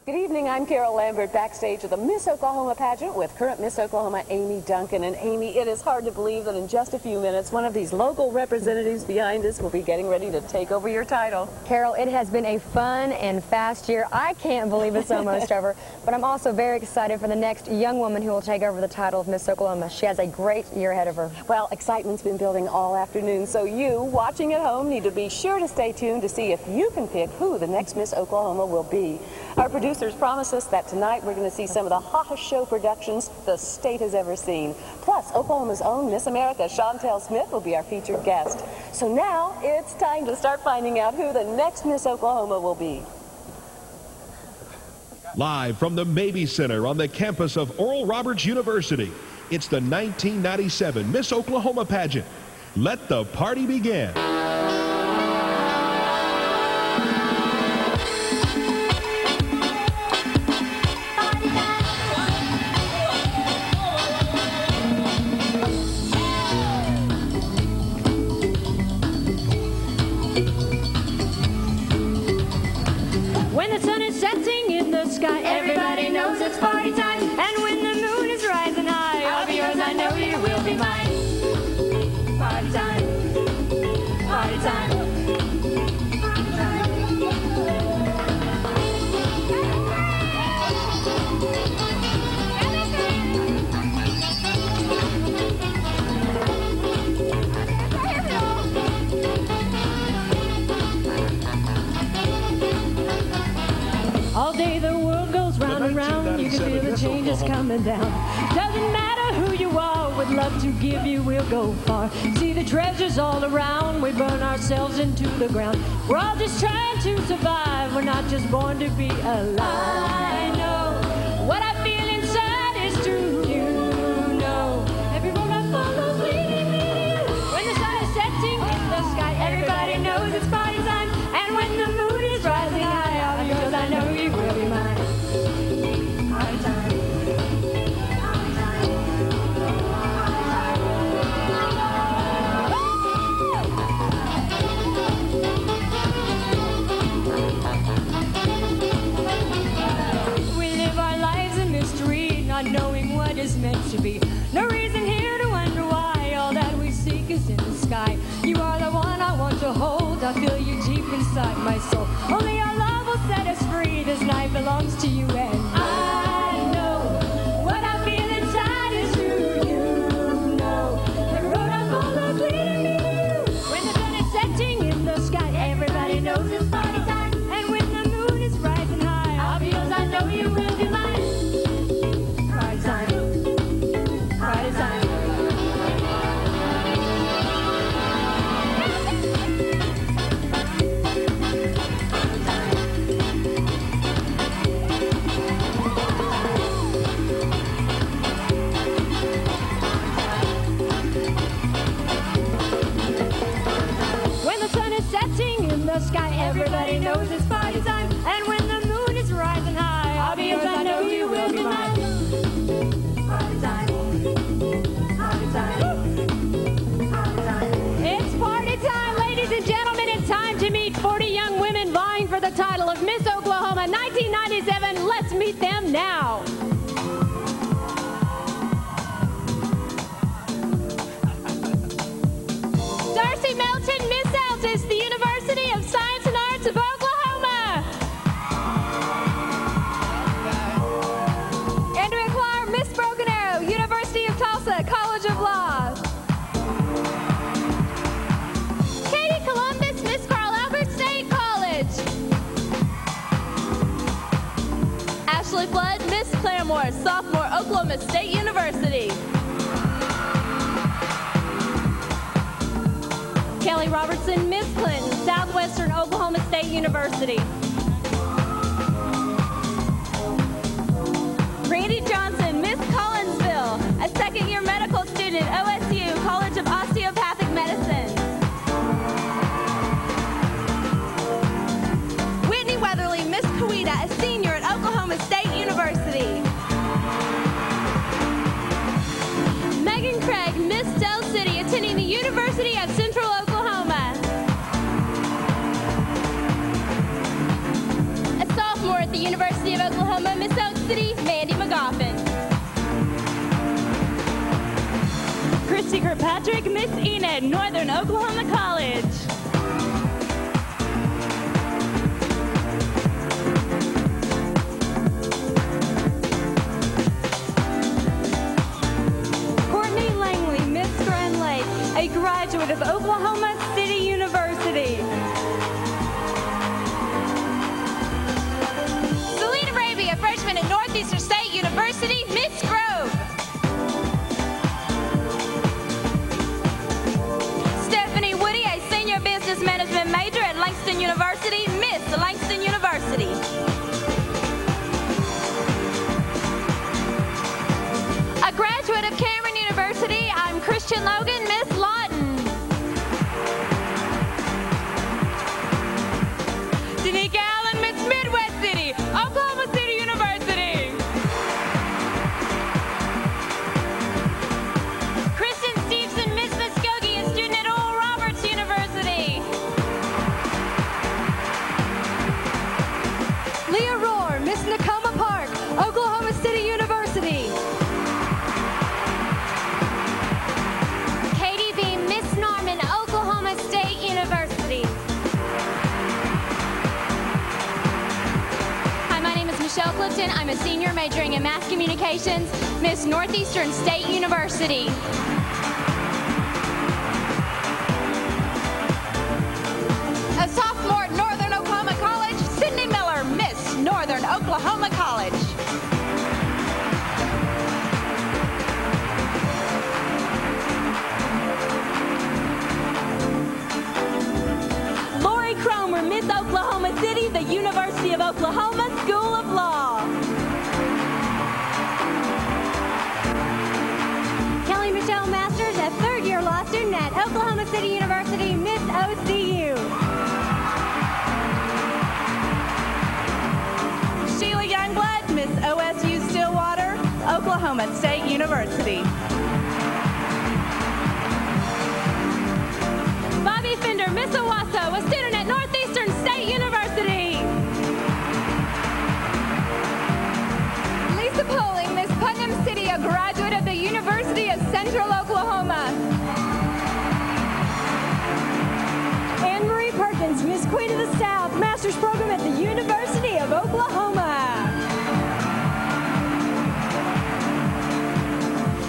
Good evening, I'm Carol Lambert, backstage at the Miss Oklahoma pageant with current Miss Oklahoma Amy Duncan. And Amy, it is hard to believe that in just a few minutes, one of these local representatives behind us will be getting ready to take over your title. Carol, it has been a fun and fast year. I can't believe it's almost over, but I'm also very excited for the next young woman who will take over the title of Miss Oklahoma. She has a great year ahead of her. Well, excitement's been building all afternoon, so you, watching at home, need to be sure to stay tuned to see if you can pick who the next Miss Oklahoma will be. Our producers promise us that tonight we're going to see some of the hottest show productions the state has ever seen. Plus, Oklahoma's own Miss America, Chantel Smith, will be our featured guest. So now it's time to start finding out who the next Miss Oklahoma will be. Live from the Mabee Center on the campus of Oral Roberts University, it's the 1997 Miss Oklahoma pageant. Let the party begin. When the sun is setting in the sky, everybody knows it's party time. And when the moon is rising high, I'll be yours, I know you will be mine. Party time, party time. All day the world goes round and round, you can feel the changes coming down. Doesn't matter who you are, with love to give you we'll go far. See the treasures all around, we burn ourselves into the ground. We're all just trying to survive, we're not just born to be alive. I know what I feel inside is true, you know. Every road I follow leading me to you. When the sun is setting in the sky, everybody knows it's party time. And when the moon is rising high, I'll be yours, I know you will be mine. Party time. Party time. We live our lives in mystery, not knowing what is meant to be. No reason here to wonder why. All that we seek is in the sky. You are the one I want to hold. I feel you deep inside my soul. Only your love will set us free. This night belongs to you and I know what I feel inside is true. You know the road I follow leading me to you. When the sun is setting in the sky, everybody knows it's party time. And when the moon is rising high, I'll be yours, I know you will be mine. Party time. Party time. Sky, everybody knows it's party time. And when the moon is rising high, I'll be yours, I know you will be mine. Party time. Party time. Party time. It's party time, ladies and gentlemen. It's time to meet 40 young women vying for the title of Miss Oklahoma 1997. Let's meet them now. Darcy Melton, Miss Altus, the University of Science and Arts of Oklahoma. Andrea Clark, Miss Broken Arrow, University of Tulsa, College of Law. Katie Columbus, Miss Carl Albert State College. Ashley Flood, Miss Claremore, sophomore, Oklahoma State University. Kelly Robertson, Miss Clinton, Southwestern Oklahoma State University. Randy Johnson, Miss Collinsville, a second-year medical student at OSU, College of Osteopathic Medicine. Whitney Weatherly, Miss Coweta, a senior at Oklahoma State University. Megan Craig, Miss Del City, attending the University of Central Oklahoma. University of Oklahoma. University, Mandy McGoffin. Christy Kirkpatrick, Miss Enid, Northern Oklahoma College. Courtney Langley, Miss Grand Lake, a graduate of Oklahoma City University. Selena Raby, a freshman at Northeastern State University, Miss Grove. Stephanie Woody, a senior business management major at Langston University, Miss Langston University. A graduate of Cameron University, I'm Christian Logan, Miss Lawton. Danica Allen, Miss Midwest City, Oklahoma City University. Kristen Stevenson, Miss Muskogee, a student at Oral Roberts University. Leah Rohr, Miss Nakoma Park, Oklahoma City University. Katie Beam, Miss Norman, Oklahoma State University. Hi, my name is Michelle Clifton. I'm a senior majoring in mass communications, Miss Northeastern State University. A sophomore at Northern Oklahoma College, Sydney Miller, Miss Northern Oklahoma College. Lori Cromer, Miss Oklahoma City, the University of Oklahoma School of Law. Kelly Michelle Masters, a third-year law student at Oklahoma City University, Miss OCU. Sheila Youngblood, Miss OSU Stillwater, Oklahoma State University. Bobby Fender, Miss Owasso, a student at Northeastern State University. Lisa Poling, Miss Putnam City, a graduate of the University of Central Oklahoma. Anne Marie Perkins, Miss Queen of the South, Master's Program at the University of Oklahoma.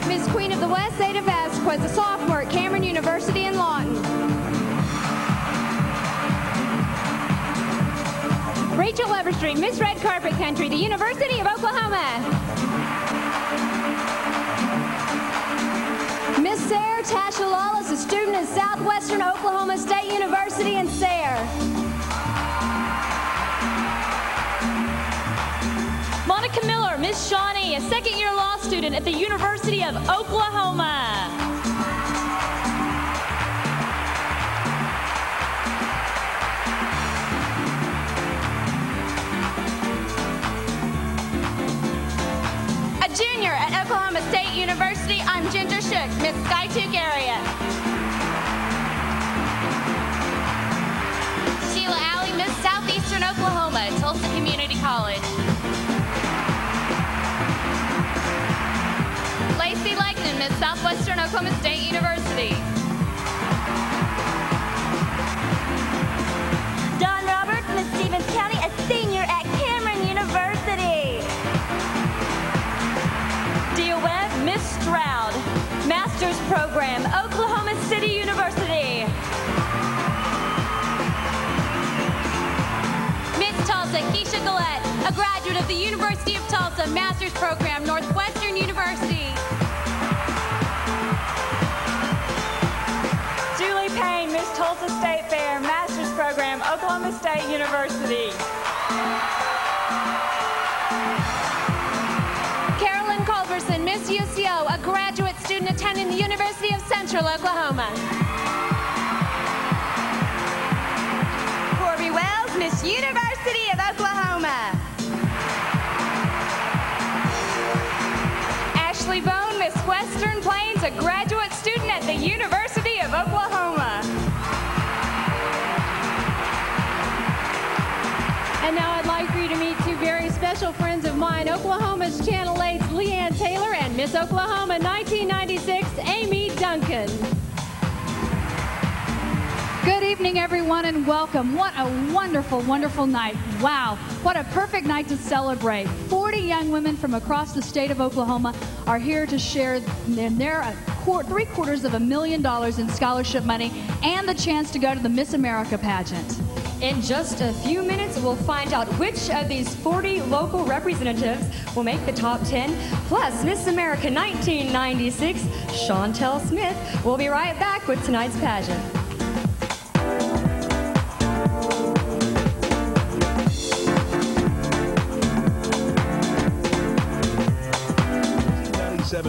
Miss Queen of the West, Ada Vasquez, a sophomore at Cameron University in Lawton. Rachel Everstreet, Miss Red Carpet Country, the University of Oklahoma. Miss Sarah Tasha Lawless, a student at Southwestern Oklahoma State University in Sayre. Monica Miller, Miss Shawnee, a second-year law student at the University of Oklahoma. A junior at Oklahoma State University, I'm Ginger Shook, Miss Skytook area. Sheila Alley, Miss Southeastern Oklahoma, Tulsa Community College. Lacey Legnan, Miss Southwestern Oklahoma State University. Don Roberts, Miss Stevens County, a senior at Cameron University. Dia Webb, Miss Stroud, Master's Program, Oklahoma City University. Miss Tulsa, Keisha Gillette, a graduate of the University of Tulsa, Master's Program, Northwestern University. Julie Payne, Miss Tulsa State Fair, Master's Program, Oklahoma State University. Carolyn Culberson, Miss UCO, a graduate student attending the University of Central Oklahoma. Corby Wells, Miss University of Oklahoma. Ashley Bone, Miss Western Plains, a graduate student at the University of Oklahoma. And now I'd like for you to meet two very special special friends of mine, Oklahoma's Channel 8's Leanne Taylor and Miss Oklahoma 1996, Amy Duncan. Good evening, everyone, and welcome. What a wonderful, wonderful night. Wow, what a perfect night to celebrate. 40 young women from across the state of Oklahoma are here to share their $750,000 in scholarship money and the chance to go to the Miss America pageant. In just a few minutes, we'll find out which of these 40 local representatives will make the top 10. Plus, Miss America 1996, Chantel Smith. We'll be right back with tonight's pageant.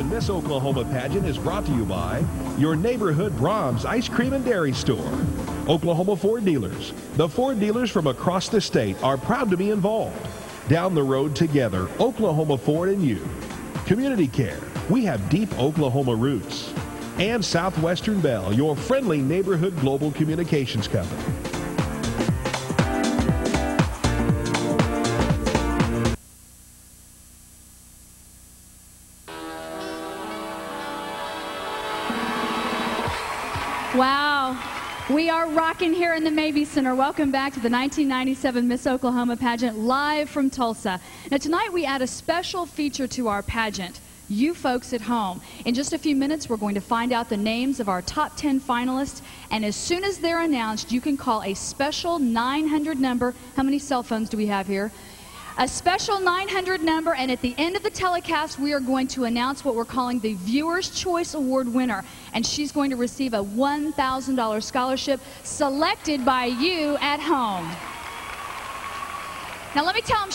Miss Oklahoma pageant is brought to you by your neighborhood Brahms Ice Cream and Dairy Store, Oklahoma Ford dealers. The Ford dealers from across the state are proud to be involved. Down the road together, Oklahoma Ford and you. Community Care, we have deep Oklahoma roots. And Southwestern Bell, your friendly neighborhood global communications company. Wow, we are rocking here in the Mabee Center. Welcome back to the 1997 Miss Oklahoma pageant live from Tulsa. Now tonight we add a special feature to our pageant, you folks at home. In just a few minutes we're going to find out the names of our top 10 finalists, and as soon as they're announced you can call a special 900 number. How many cell phones do we have here? A special 900 number, and at the end of the telecast we are going to announce what we're calling the Viewer's Choice Award winner, and she's going to receive a $1,000 scholarship selected by you at home. Now let me tell them,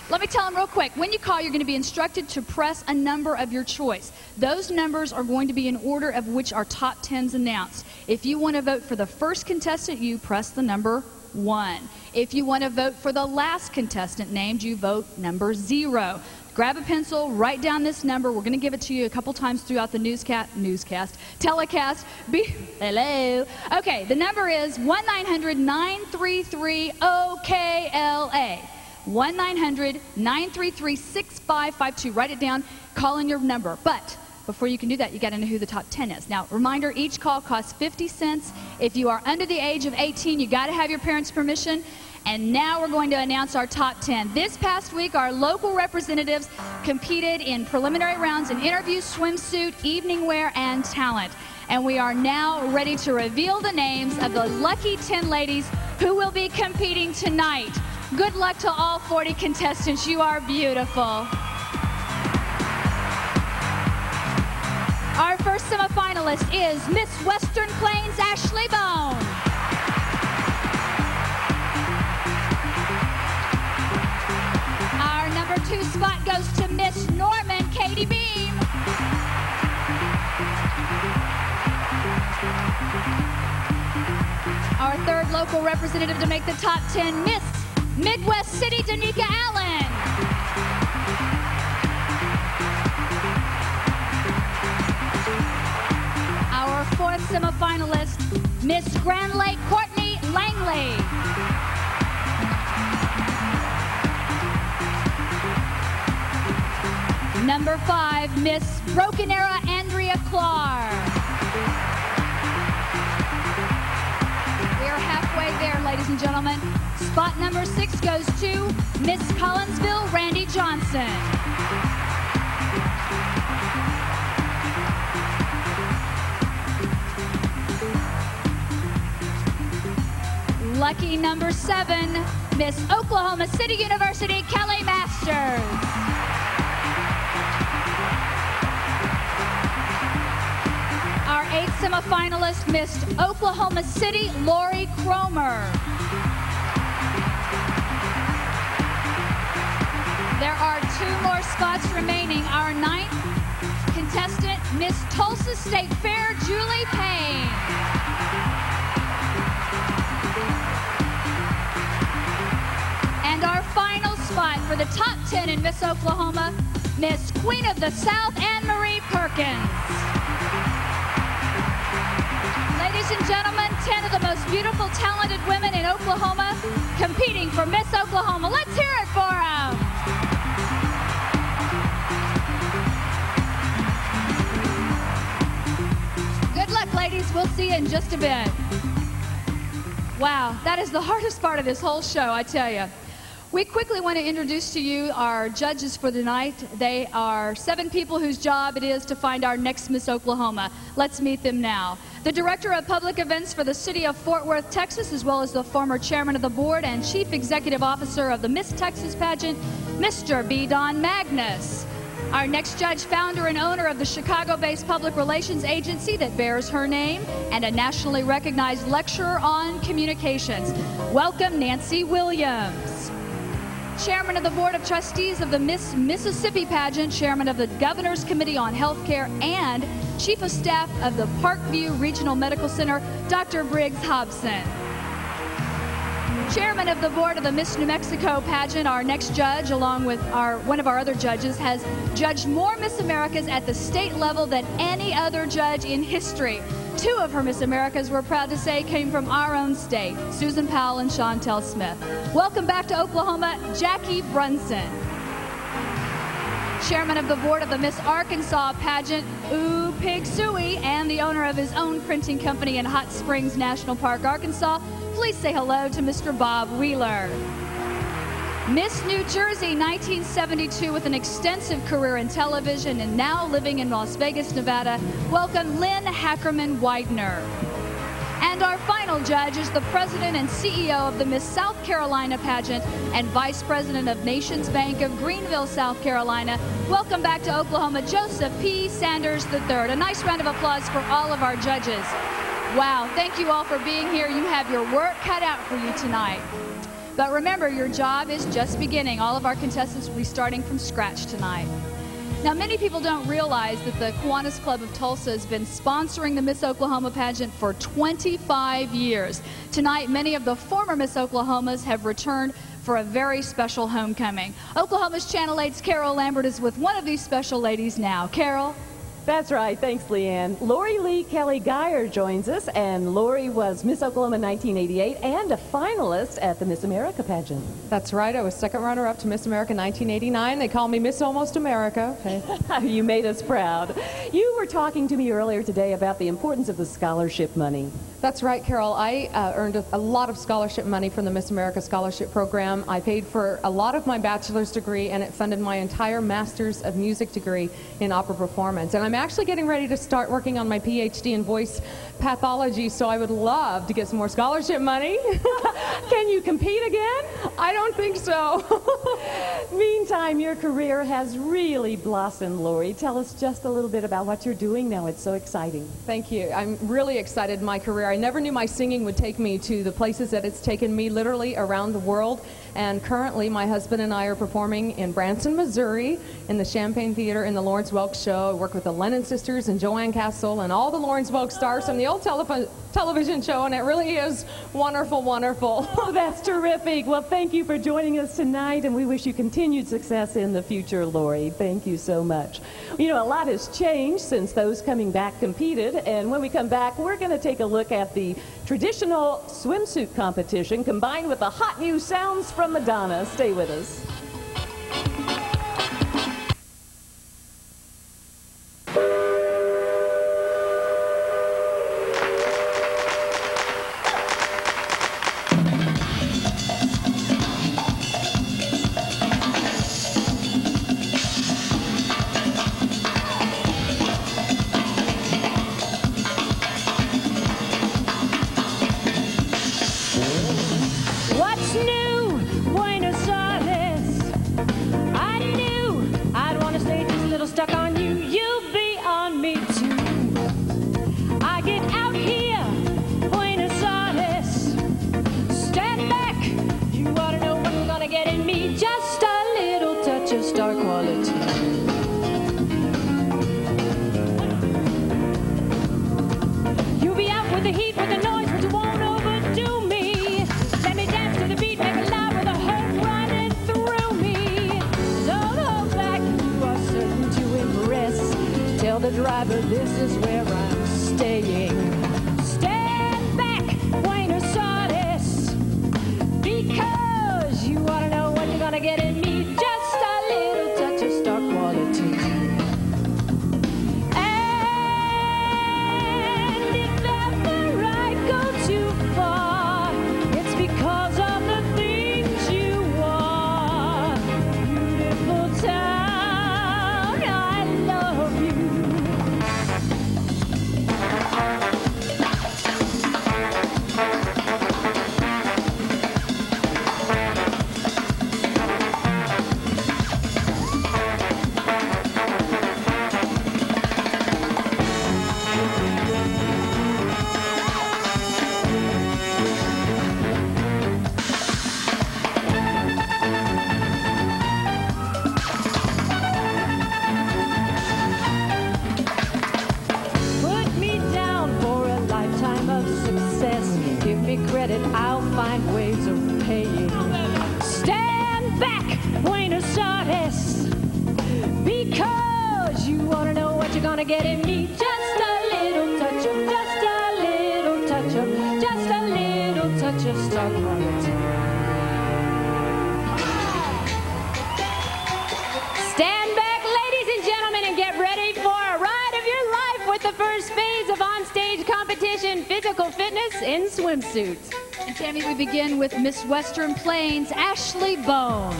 let me tell them real quick. When you call, you're going to be instructed to press a number of your choice. Those numbers are going to be in order of which our top 10's announced. If you want to vote for the first contestant, you press the number 1. If you want to vote for the last contestant named, you vote number 0. Grab a pencil, write down this number. We're going to give it to you a couple times throughout the telecast. Hello. Okay, the number is 1-900-933-OKLA. 1-900-933-6552. Write it down, call in your number. But before you can do that, you got to know who the top 10 is. Now, reminder, each call costs 50 cents. If you are under the age of 18, you got to have your parents' permission. And now we're going to announce our top 10. This past week, our local representatives competed in preliminary rounds in interview, swimsuit, evening wear, and talent. And we are now ready to reveal the names of the lucky 10 ladies who will be competing tonight. Good luck to all 40 contestants. You are beautiful. Our first semifinalist is Miss Western Plains, Ashley Bone. Our number 2 spot goes to Miss Norman, Katie Beam. Our third local representative to make the top 10, Miss Midwest City, Danica Allen. Our fourth semifinalist, Miss Grand Lake, Courtney Langley. Number 5, Miss Broken Arrow, Andrea Clark. We're halfway there, ladies and gentlemen. Spot number 6 goes to Miss Collinsville, Randy Johnson. Lucky number 7, Miss Oklahoma City University, Kelly Masters. Our 8th semifinalist, Miss Oklahoma City, Lori Cromer. There are 2 more spots remaining. Our 9th contestant, Miss Tulsa State Fair, Julie Payne. And our final spot for the top 10 in Miss Oklahoma, Miss Queen of the South, Anne-Marie Perkins. Ladies and gentlemen, 10 of the most beautiful, talented women in Oklahoma competing for Miss Oklahoma. Let's hear it for them. We'll see you in just a bit. Wow, that is the hardest part of this whole show, I tell you. We quickly want to introduce to you our judges for tonight. They are 7 people whose job it is to find our next Miss Oklahoma. Let's meet them now. The Director of Public Events for the City of Fort Worth, Texas, as well as the former Chairman of the Board and Chief Executive Officer of the Miss Texas Pageant, Mr. B. Don Magnus. Our next judge, founder and owner of the Chicago-based public relations agency that bears her name, and a nationally recognized lecturer on communications. Welcome, Nancy Williams. Chairman of the Board of Trustees of the Miss Mississippi Pageant, Chairman of the Governor's Committee on Healthcare, and Chief of Staff of the Parkview Regional Medical Center, Dr. Briggs Hobson. Chairman of the Board of the Miss New Mexico Pageant, our next judge, along with one of our other judges, has judged more Miss Americas at the state level than any other judge in history. 2 of her Miss Americas, we're proud to say, came from our own state, Susan Powell and Chantel Smith. Welcome back to Oklahoma, Jackie Brunson. Chairman of the Board of the Miss Arkansas Pageant, Ooh Pig Suey, and the owner of his own printing company in Hot Springs National Park, Arkansas. Please say hello to Mr. Bob Wheeler. Miss New Jersey, 1972, with an extensive career in television and now living in Las Vegas, Nevada. Welcome, Lynn Hackerman Widener. And our final judge is the President and CEO of the Miss South Carolina Pageant and Vice President of Nations Bank of Greenville, South Carolina. Welcome back to Oklahoma, Joseph P. Sanders III. A nice round of applause for all of our judges. Wow, thank you all for being here. You have your work cut out for you tonight. But remember, your job is just beginning. All of our contestants will be starting from scratch tonight. Now, many people don't realize that the Kiwanis Club of Tulsa has been sponsoring the Miss Oklahoma pageant for 25 years. Tonight, many of the former Miss Oklahomas have returned for a very special homecoming. Oklahoma's Channel 8's Carol Lambert is with one of these special ladies now. Carol? That's right. Thanks, Leanne. Lori Lee Kelly Geyer joins us, and Lori was Miss Oklahoma 1988 and a finalist at the Miss America pageant. That's right. I was second runner-up to Miss America 1989. They call me Miss Almost America. Okay. You made us proud. You were talking to me earlier today about the importance of the scholarship money. That's right, Carol. I earned a lot of scholarship money from the Miss America Scholarship Program. I paid for a lot of my bachelor's degree, and it funded my entire master's of music degree in opera performance. And I'm actually getting ready to start working on my PhD in voice pathology, so I would love to get some more scholarship money. Can you compete again? I don't think so. Meantime, your career has really blossomed, Lori. Tell us just a little bit about what you're doing now. It's so exciting. Thank you. I'm really excited in my career. I never knew my singing would take me to the places that it's taken me, literally around the world. And currently, my husband and I are performing in Branson, Missouri, in the Champaign Theater in the Lawrence Welk Show. I work with the Lennon Sisters and Joanne Castle and all the Lawrence Welk stars from the old television show, and it really is wonderful, wonderful. Oh, that's terrific. Well, thank you for joining us tonight, and we wish you continued success in the future, Lori. Thank you so much. You know, a lot has changed since those coming back competed, and when we come back, we're going to take a look at the traditional swimsuit competition combined with the hot new sounds from Madonna. Stay with us. The driver, this is where I'm staying. Stand back, Buenos Aires, because you ought to know what you're gonna get in me. Just a little touch of star quality. And if ever gonna get in me. Just a little touch of, just a little touch of, just a little touch of star quality. Stand back, ladies and gentlemen, and get ready for a ride of your life with the first phase of on-stage competition, physical fitness in swimsuits. And Tammy, we begin with Miss Western Plains, Ashley Bone.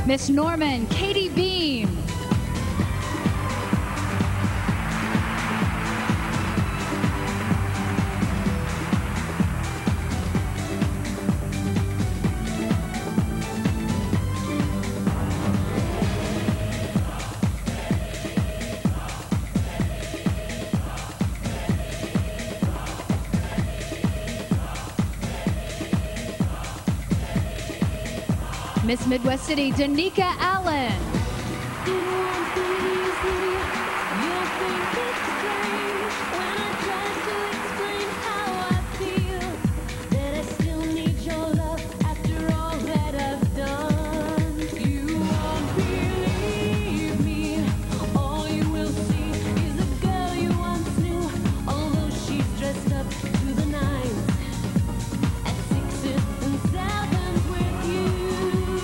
Miss Norman, Katie Beam. Miss Midwest City, Danica Allen.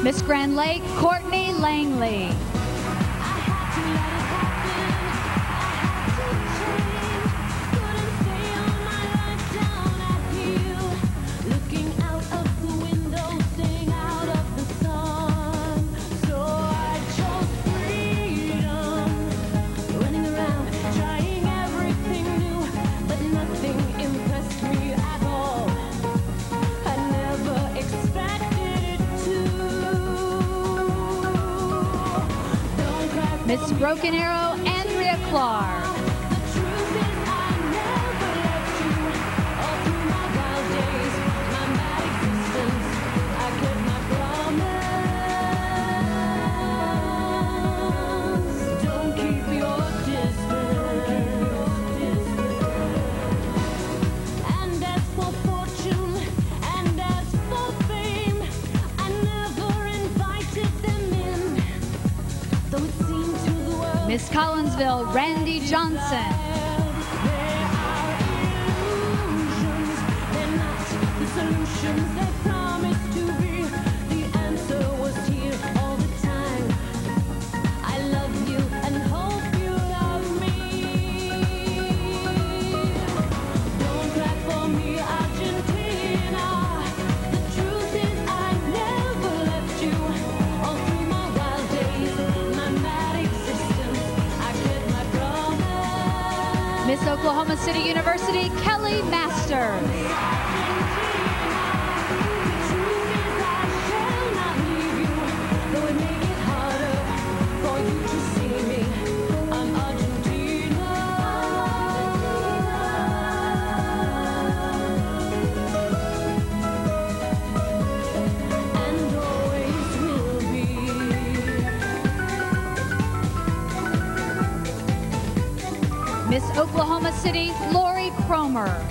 Miss Grand Lake, Courtney Langley. Miss Broken Arrow, Andrea Clark. Miss Collinsville, Randy Johnson. Miss Oklahoma City University, Kelly Masters. Miss Oklahoma City, Lori Cromer.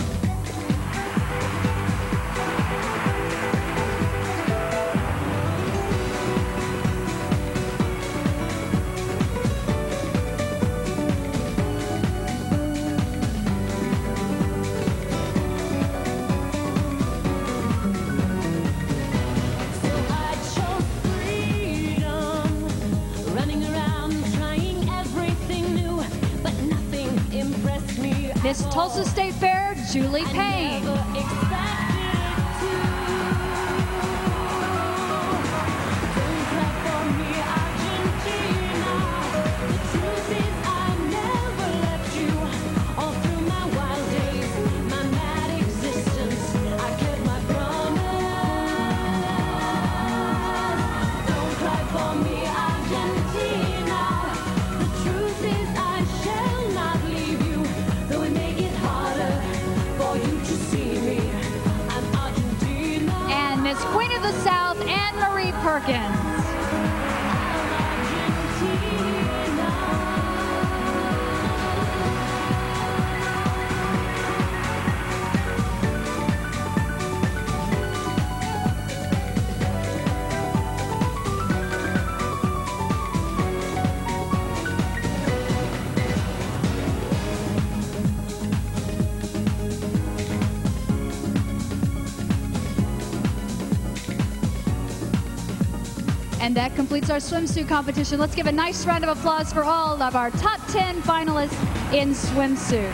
Miss Tulsa State Fair, Julie Payne. Though it may get Perkins. And that completes our swimsuit competition. Let's give a nice round of applause for all of our top 10 finalists in swimsuit.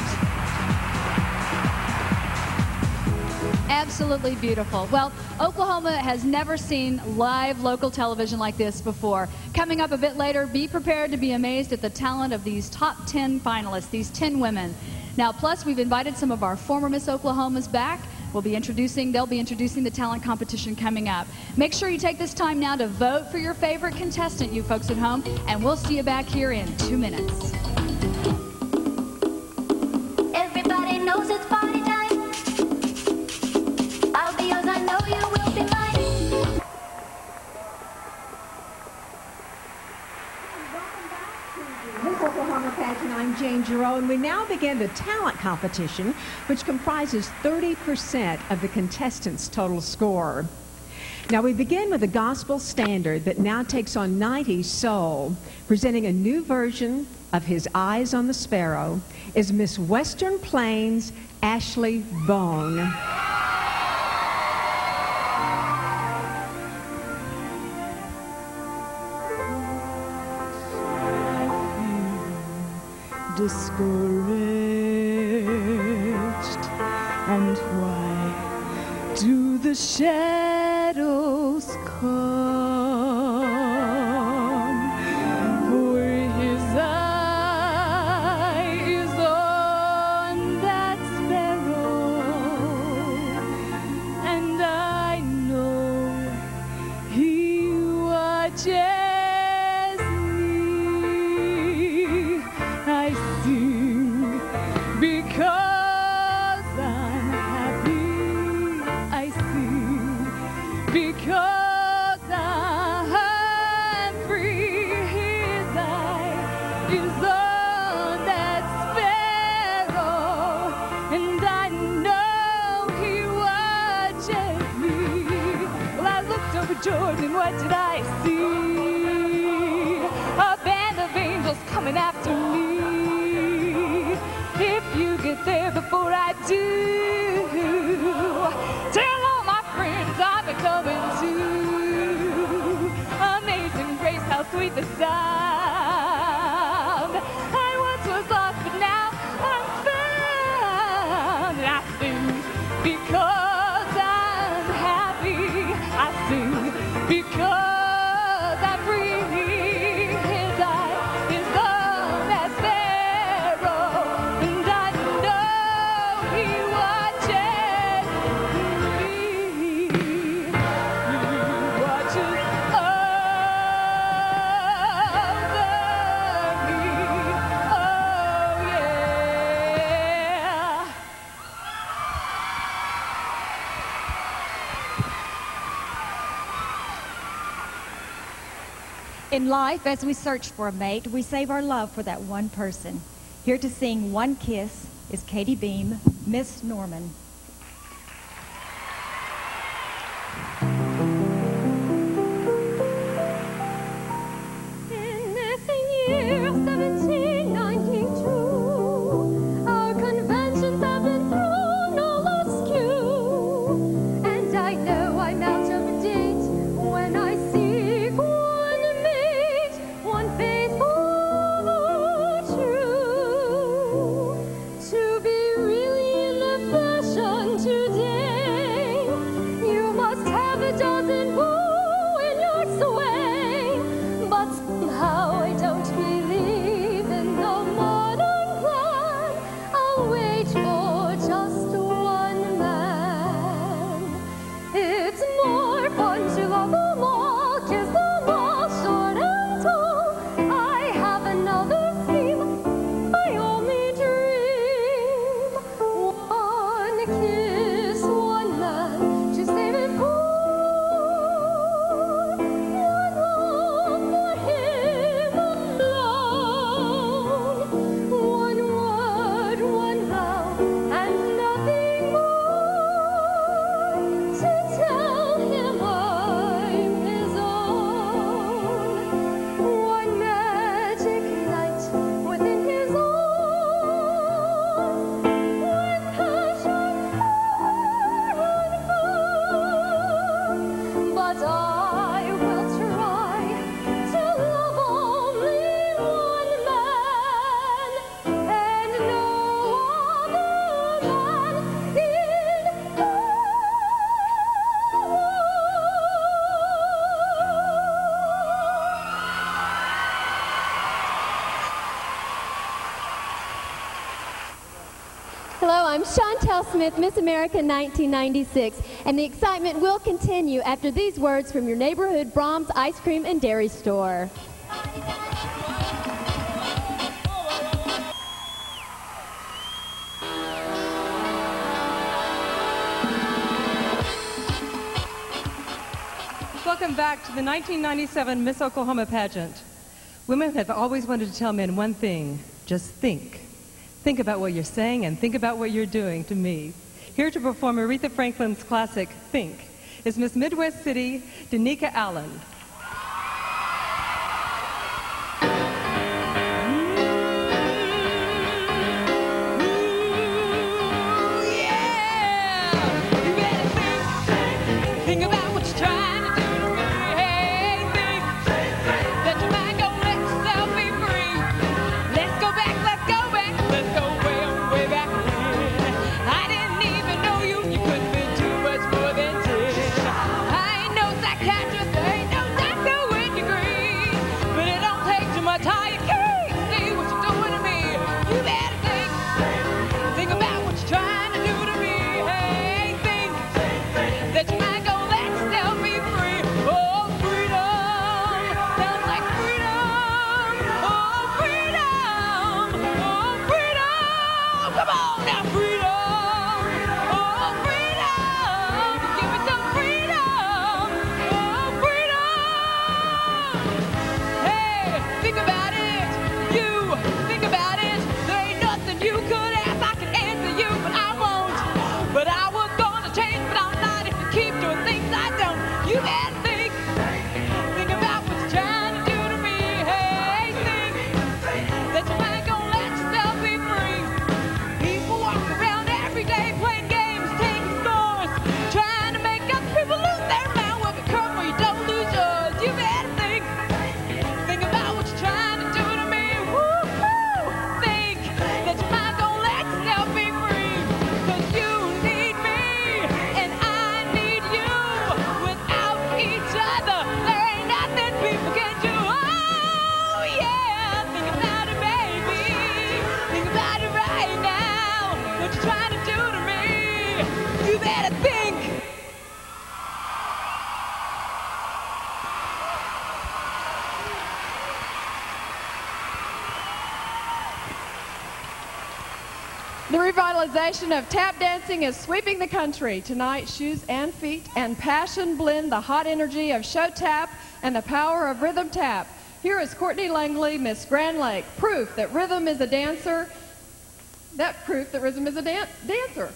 Absolutely beautiful. Well, Oklahoma has never seen live local television like this before. Coming up a bit later, be prepared to be amazed at the talent of these top 10 finalists, these 10 women. Now, plus, we've invited some of our former Miss Oklahomas back. They'll be introducing the talent competition coming up. Make sure you take this time now to vote for your favorite contestant, you folks at home, and we'll see you back here in 2 minutes. Everybody knows it's party time. I'll be yours, I know you will be mine. Miss Oklahoma Pageant, I'm Jane Giroux, and we now begin the talent competition, which comprises 30% of the contestants' total score. Now, we begin with a gospel standard that now takes on 90s soul. Presenting a new version of His Eyes on the Sparrow is Miss Western Plains, Ashley Bone. Discouraged, and why do the shadows come? For His eye is on that sparrow, and I know He watches. Because I'm free, His eye is on that sparrow, and I know He watches me. Well, I looked over Jordan, and what did I see? A band of angels coming after me. If you get there before I do, tell all my friends I've been coming to. Amazing grace, how sweet the sound. I once was lost, but now I'm found. And I sing because I'm happy. I sing because I'm free. His eye is on that sparrow, and I know He watches me. He watches over me. Oh, yeah. In life, as we search for a mate, we save our love for that one person. Here to sing One Kiss is Katie Beam, Miss Norman. In this year 1792, our conventions have been thrown all askew, and I know I'm out of date when I seek one mate, one faithful true. To be really in the fashion today, you must have a dozen woo in your sway, but somehow I don't believe I'm Chantel Smith, Miss America 1996, and the excitement will continue after these words from your neighborhood Brahms Ice Cream and Dairy Store. Welcome back to the 1997 Miss Oklahoma pageant. Women have always wanted to tell men one thing: just think. Think about what you're saying and think about what you're doing to me. Here to perform Aretha Franklin's classic, Think, is Miss Midwest City, Danica Allen. Think about what you're trying to do to me. Hey, think that you might go let yourself be free. Let's go back, let's go back, let's go way, way back when. I didn't even know you, you couldn't be too much more than 10. I ain't no psychiatrist, I ain't no doctor when you're green. But it don't take too much, how you can't see what you're doing to me. You better think about what you're trying to do to me. Hey, think that you might go let yourself be free. Oh, freedom, sounds like freedom. Oh, freedom, oh, freedom. Come on now, freedom. Oh, freedom, give me some freedom. Oh, freedom. Hey, think about it. You think about it. There ain't nothing you could ask. I can answer you, but I won't. But I was gonna change, but I'm not if you keep doing things I don't. You better think about what you're trying to do to me. Hey, think that you ain't gonna let yourself be free. People walk around every day playing games, taking scores, trying to make other people lose their mind. Well, be careful you don't lose yours. You better think about what you're trying to do to me. Woo-hoo! Think that you might gonna let yourself be free. 'Cause you need me and I need you. Without each other, there ain't nothing people can do. Oh yeah, think about it, baby. Think about it right now. What you trying to do to me? You better think. The revitalization of tap dancing is sweeping the country. Tonight, Shoes and Feet and Passion blend the hot energy of show tap and the power of rhythm tap. Here is Courtney Langley, Miss Grand Lake. Proof that rhythm is a dancer. That proof that rhythm is a dancer.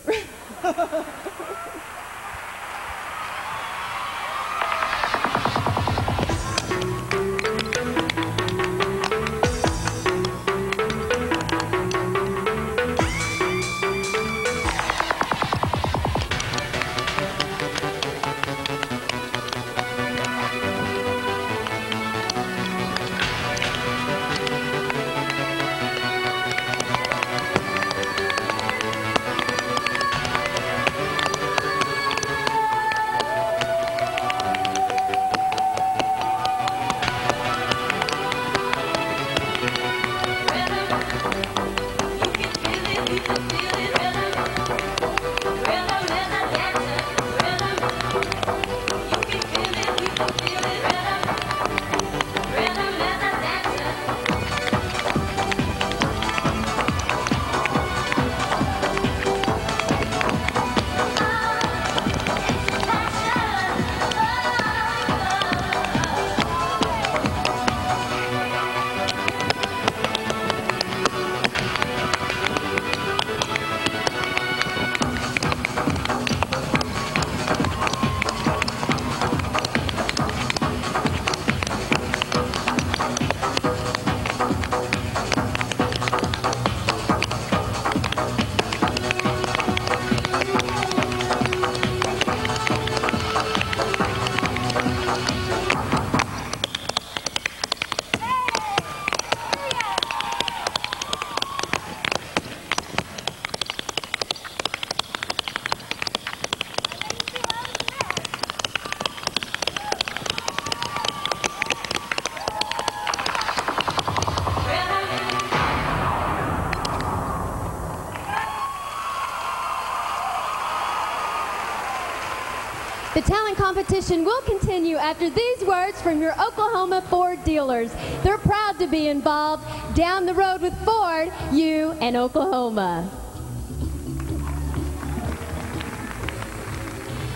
competition will continue after these words from your Oklahoma Ford dealers. They're proud to be involved. Down the road with Ford, you and Oklahoma.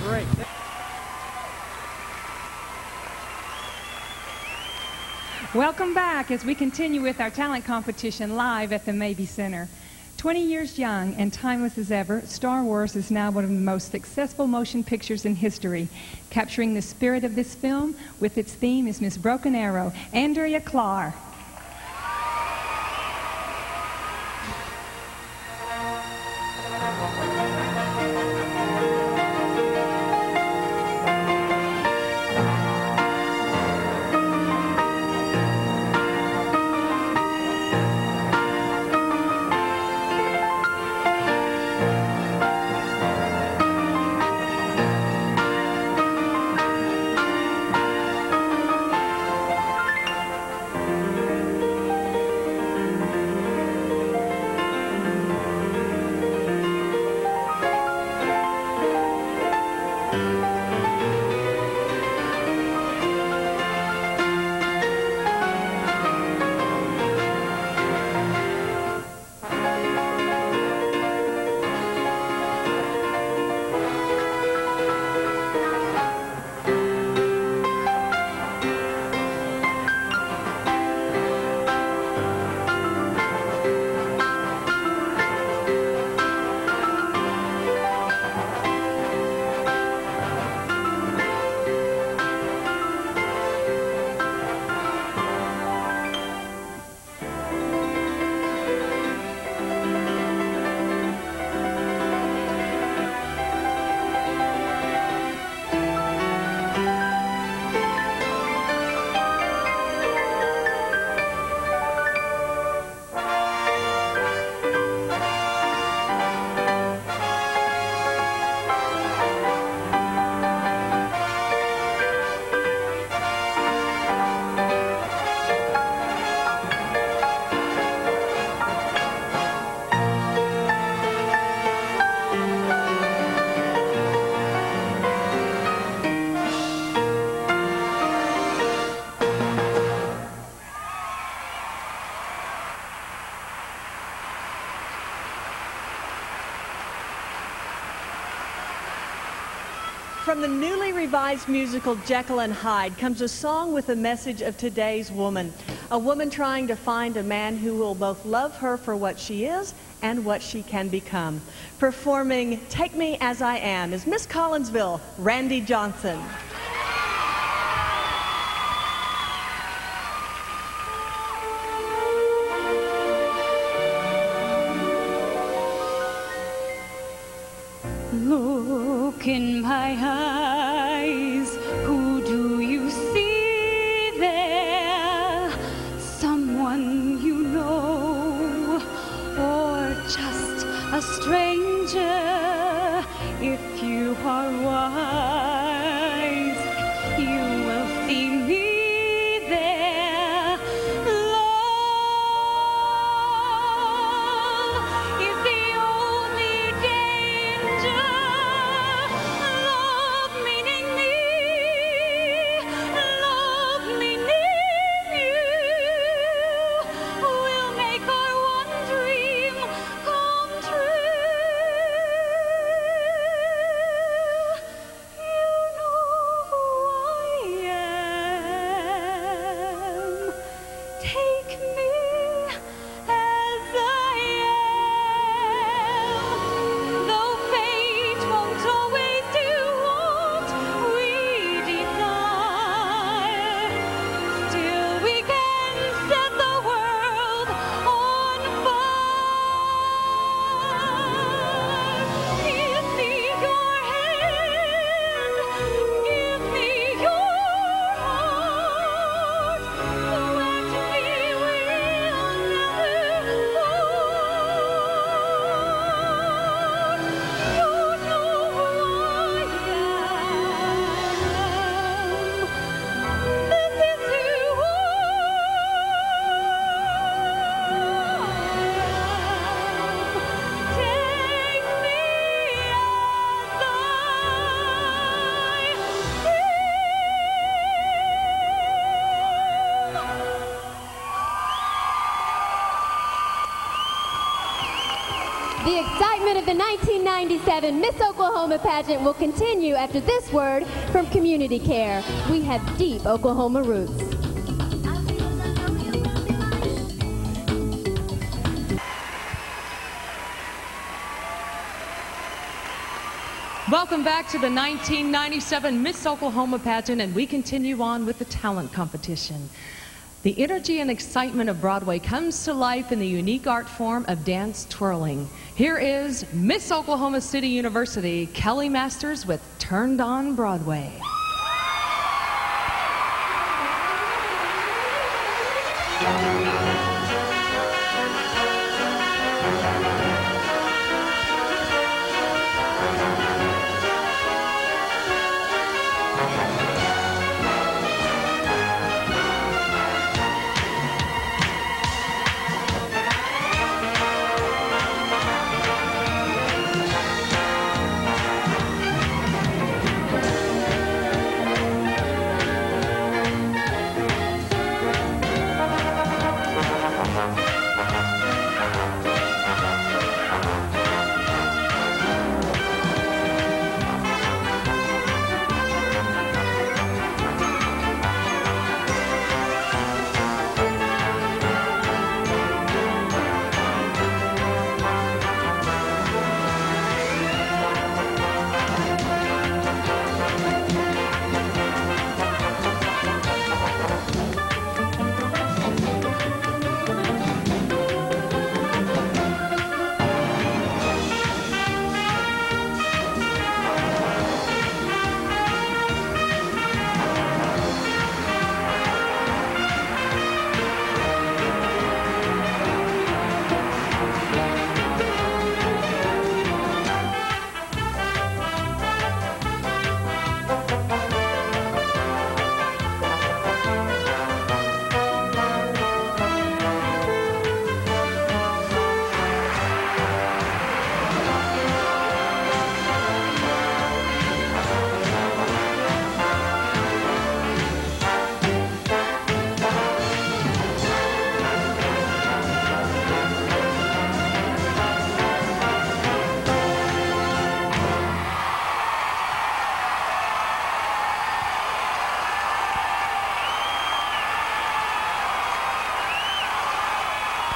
Great. Welcome back as we continue with our talent competition live at the Mabee Center. 20 years young and timeless as ever, Star Wars is now one of the most successful motion pictures in history. Capturing the spirit of this film with its theme is Miss Broken Arrow, Andrea Clark. From the newly revised musical Jekyll and Hyde comes a song with a message of today's woman. A woman trying to find a man who will both love her for what she is and what she can become. Performing Take Me As I Am is Miss Collinsville, Randy Johnson. Look in my eyes, who do you see there? Someone you know, or just a stranger? If you are wise, you will see me there. Love is the only danger. Love meaning me, love meaning you, will make our one dream come true. You know who I am. Take me as I am. Though fate won't always do what we desire, still we can set the world on fire. Give me your hand, give me your heart, let me win The excitement of the 1997 Miss Oklahoma pageant will continue after this word from Community Care. We have deep Oklahoma roots. Welcome back to the 1997 Miss Oklahoma pageant, and we continue on with the talent competition. The energy and excitement of Broadway comes to life in the unique art form of dance twirling. Here is Miss Oklahoma City University, Kelly Masters with Turned On Broadway.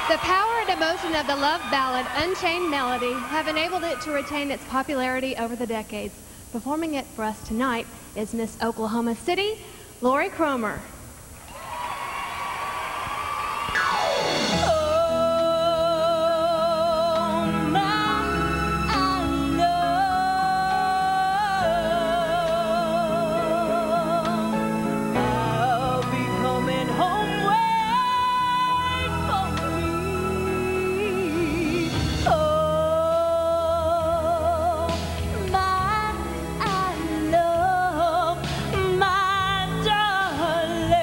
The power and emotion of the love ballad Unchained Melody have enabled it to retain its popularity over the decades. Performing it for us tonight is Miss Oklahoma City, Lori Cromer. My darling.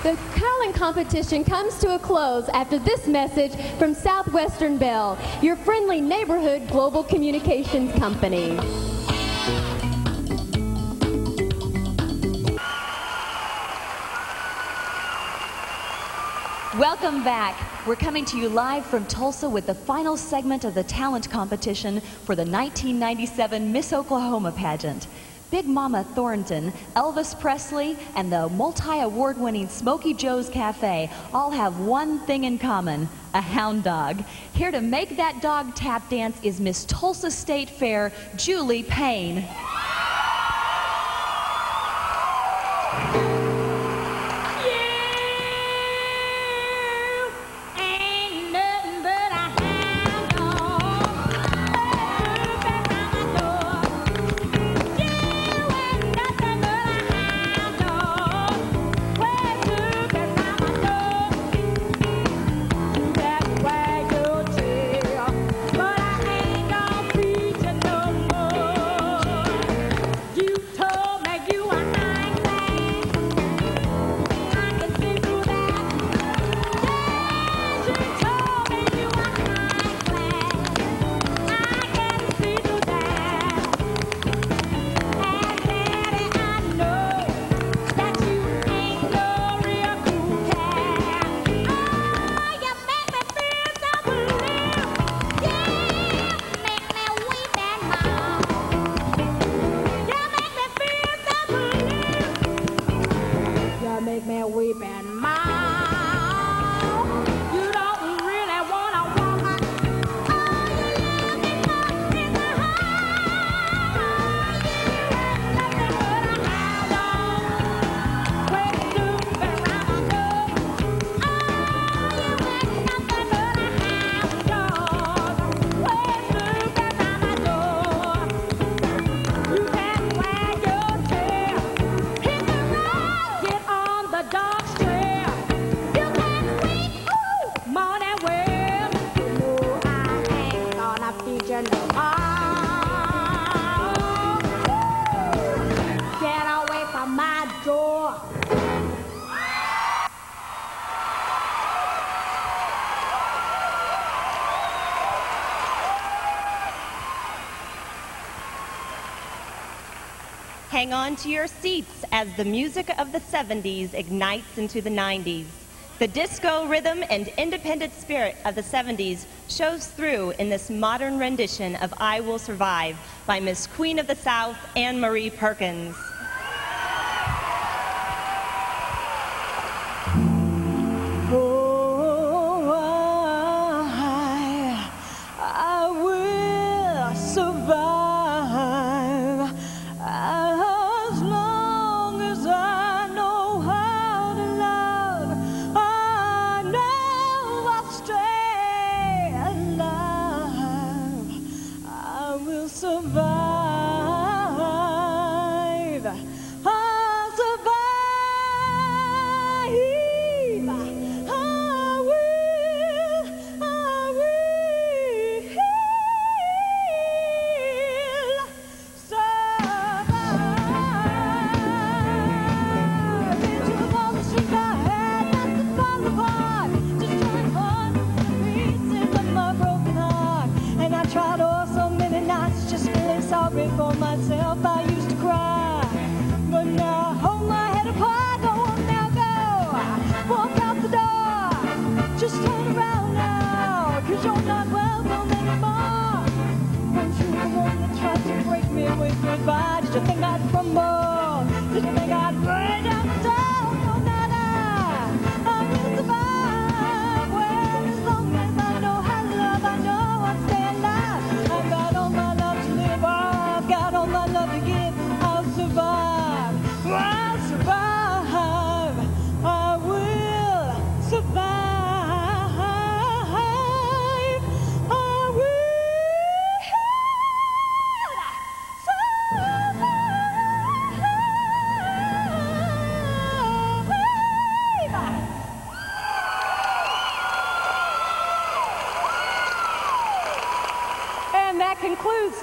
The talent competition comes to a close after this message from Southwestern Bell, your friendly neighborhood global communications company. Welcome back. We're coming to you live from Tulsa with the final segment of the talent competition for the 1997 Miss Oklahoma pageant. Big Mama Thornton, Elvis Presley, and the multi-award-winning Smokey Joe's Cafe all have one thing in common, a hound dog. Here to make that dog tap dance is Miss Tulsa State Fair, Julie Payne. Hang on to your seats as the music of the 70s ignites into the 90s. The disco rhythm and independent spirit of the 70s shows through in this modern rendition of I Will Survive by Miss Queen of the South, Anne Marie Perkins. Survive.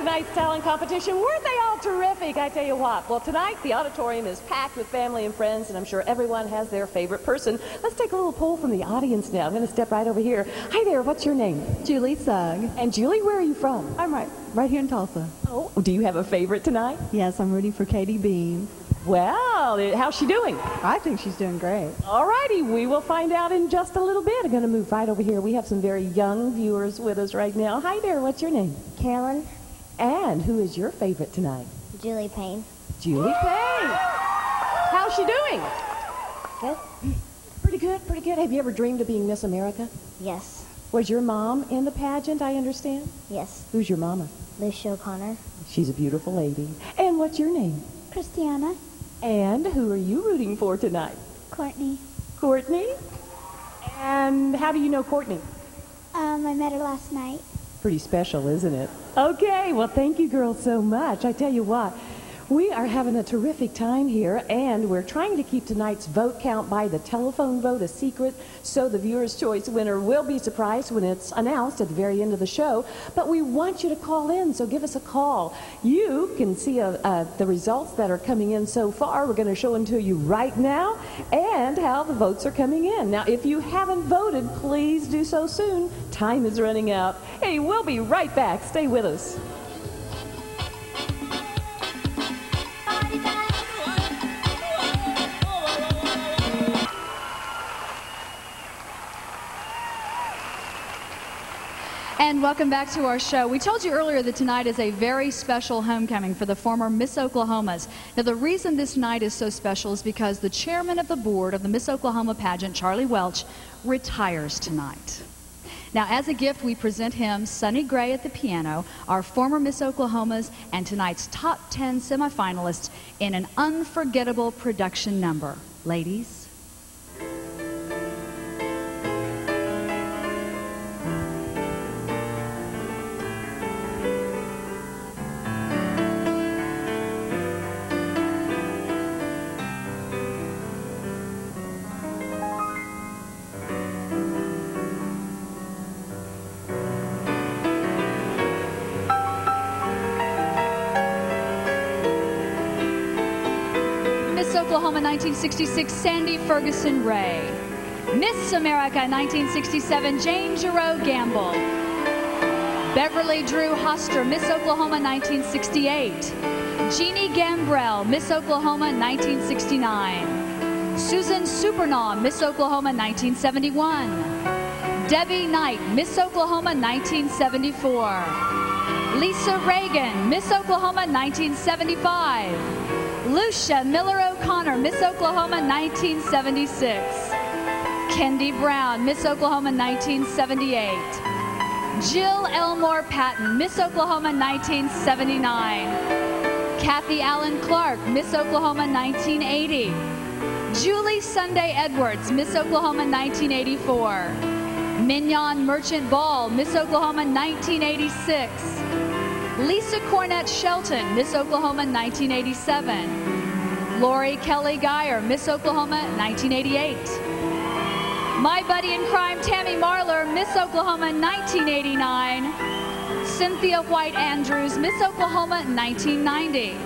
tonight's talent competition. Weren't they all terrific? I tell you what. Well, tonight the auditorium is packed with family and friends, and I'm sure everyone has their favorite person. Let's take a little poll from the audience now. I'm going to step right over here. Hi there, what's your name? Julie Sugg. And Julie, where are you from? I'm right here in Tulsa. Oh, do you have a favorite tonight? Yes, I'm rooting for Katie Beam. Well, how's she doing? I think she's doing great. All righty, we will find out in just a little bit. I'm going to move right over here. We have some very young viewers with us right now. Hi there, what's your name? Carolyn. And who is your favorite tonight? Julie Payne. Julie Payne. How's she doing? Good. Pretty good, pretty good. Have you ever dreamed of being Miss America? Yes. Was your mom in the pageant, I understand? Yes. Who's your mama? Lucia O'Connor. She's a beautiful lady. And what's your name? Christiana. And who are you rooting for tonight? Courtney. Courtney? And how do you know Courtney? I met her last night. Pretty special, isn't it? Okay, well, thank you girls so much. I tell you what, we are having a terrific time here, and we're trying to keep tonight's vote count by the telephone vote a secret, so the viewer's choice winner will be surprised when it's announced at the very end of the show. But we want you to call in, so give us a call. You can see the results that are coming in so far. We're going to show them to you right now, and how the votes are coming in. Now, if you haven't voted, please do so soon. Time is running out. Hey, we'll be right back. Stay with us. And welcome back to our show. We told you earlier that tonight is a very special homecoming for the former Miss Oklahomas. Now, the reason this night is so special is because the chairman of the board of the Miss Oklahoma pageant, Charlie Welch, retires tonight. Now, as a gift, we present him Sonny Gray at the piano, our former Miss Oklahomas, and tonight's top 10 semifinalists in an unforgettable production number. Ladies. Miss Oklahoma 1966, Sandy Ferguson Ray. Miss America 1967, Jane Giroux Gamble. Beverly Drew Hoster, Miss Oklahoma 1968. Jeannie Gambrell, Miss Oklahoma 1969. Susan Supernaw, Miss Oklahoma 1971. Debbie Knight, Miss Oklahoma 1974. Lisa Reagan, Miss Oklahoma 1975. Lucia Miller O'Connor, Miss Oklahoma 1976. Kendi Brown, Miss Oklahoma 1978. Jill Elmore Patton, Miss Oklahoma 1979. Kathy Allen Clark, Miss Oklahoma 1980. Julie Sunday Edwards, Miss Oklahoma 1984. Mignon Merchant Ball, Miss Oklahoma 1986. Lisa Cornett Shelton, Miss Oklahoma 1987. Lori Kelly Geyer, Miss Oklahoma 1988. My buddy in crime, Tammy Marler, Miss Oklahoma 1989. Cynthia White Andrews, Miss Oklahoma 1990.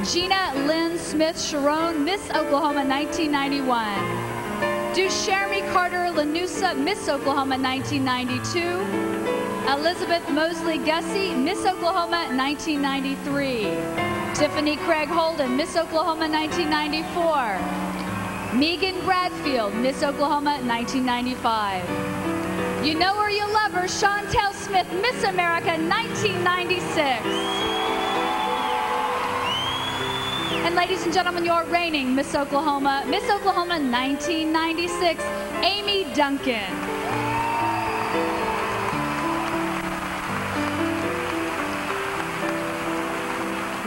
Gina Lynn Smith Sharon, Miss Oklahoma 1991. Duchermi Carter Lanusa, Miss Oklahoma 1992. Elizabeth Mosley Gussie, Miss Oklahoma 1993. Tiffany Craig Holden, Miss Oklahoma 1994. Megan Bradfield, Miss Oklahoma 1995. You know her, you love her, Chantel Smith, Miss America 1996. And ladies and gentlemen, your reigning Miss Oklahoma 1996, Amy Duncan.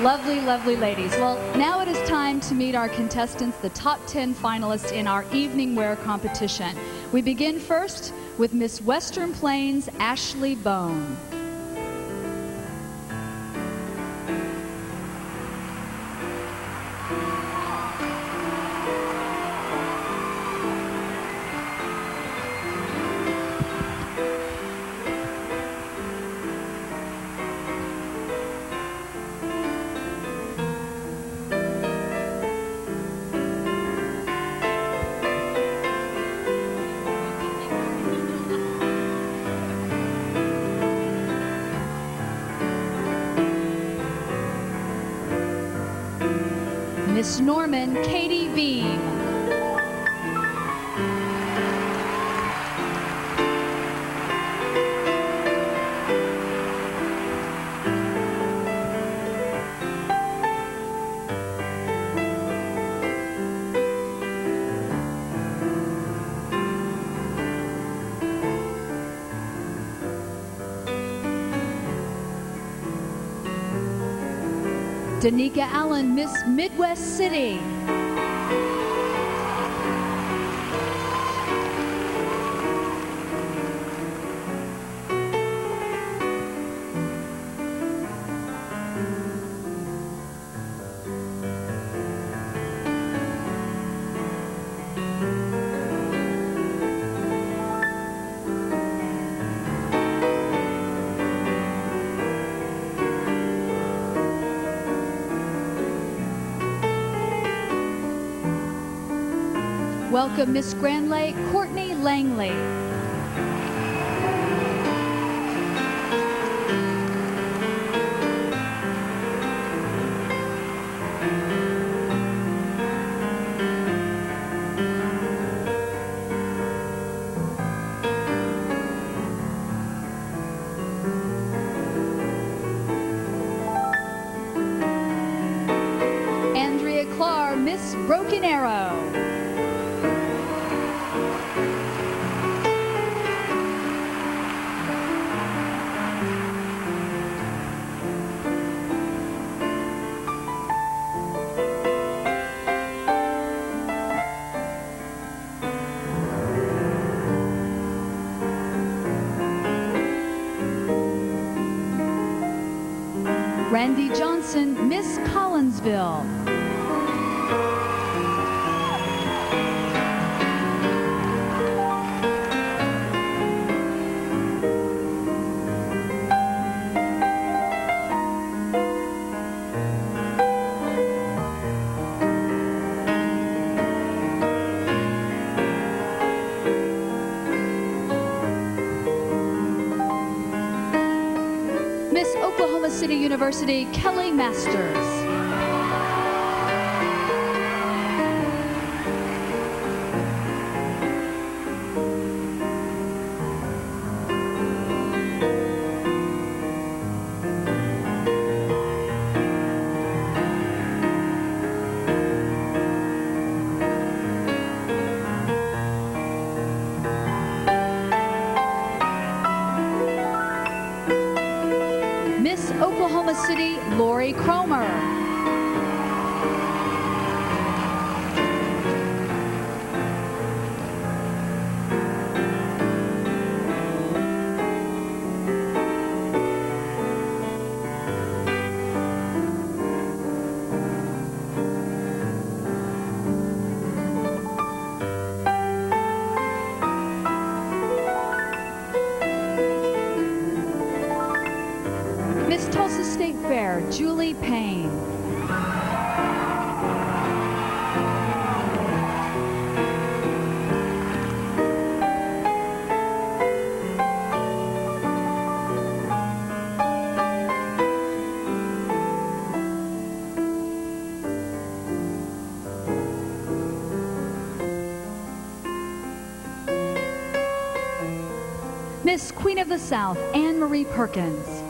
Lovely, lovely ladies. Well, now it is time to meet our contestants, the top 10 finalists in our evening wear competition. We begin first with Miss Western Plains, Ashley Bone. Miss Norman Katie Beam. Danica Allen, Miss Midwest City. Welcome Miss Grand Lake Courtney Langley. Andrea Clark, Miss Broken Arrow. Randy Johnson, Miss Collinsville. Miss Oklahoma City University, Kelly Masters. Miss Oklahoma City, Lori Cromer. Miss Tulsa State Fair, Julie Payne. Miss Queen of the South, Anne Marie Perkins.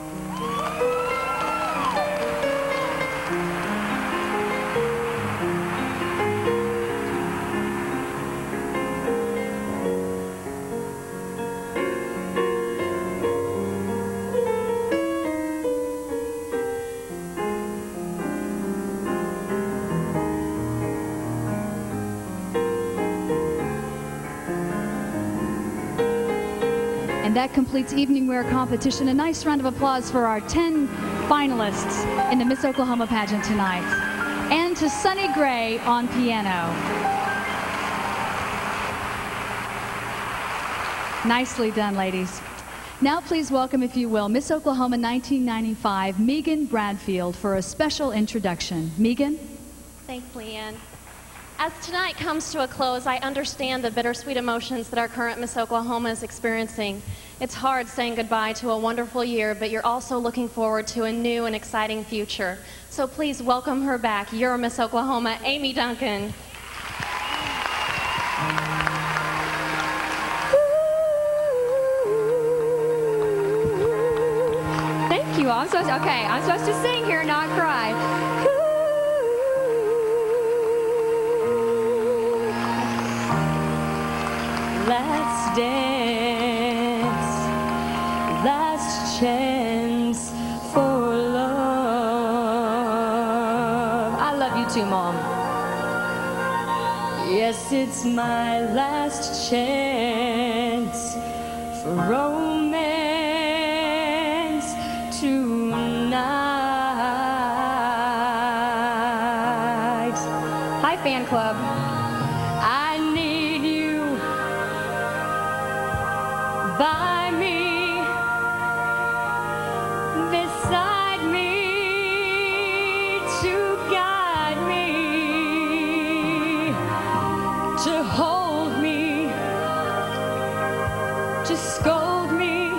And that completes evening wear competition. A nice round of applause for our 10 finalists in the Miss Oklahoma pageant tonight. And to Sunny Gray on piano. Nicely done, ladies. Now please welcome, if you will, Miss Oklahoma 1995, Megan Bradfield, for a special introduction. Megan? Thanks, Leanne. As tonight comes to a close, I understand the bittersweet emotions that our current Miss Oklahoma is experiencing. It's hard saying goodbye to a wonderful year, but you're also looking forward to a new and exciting future. So please welcome her back, your Miss Oklahoma, Amy Duncan. Thank you. I'm supposed to sing here, not cry. Let's dance, last chance for love. I love you too, Mom. Yes, it's my last chance for romance tonight. Hi, fan club. I need you by me, beside me, to guide me, to hold me, to scold me,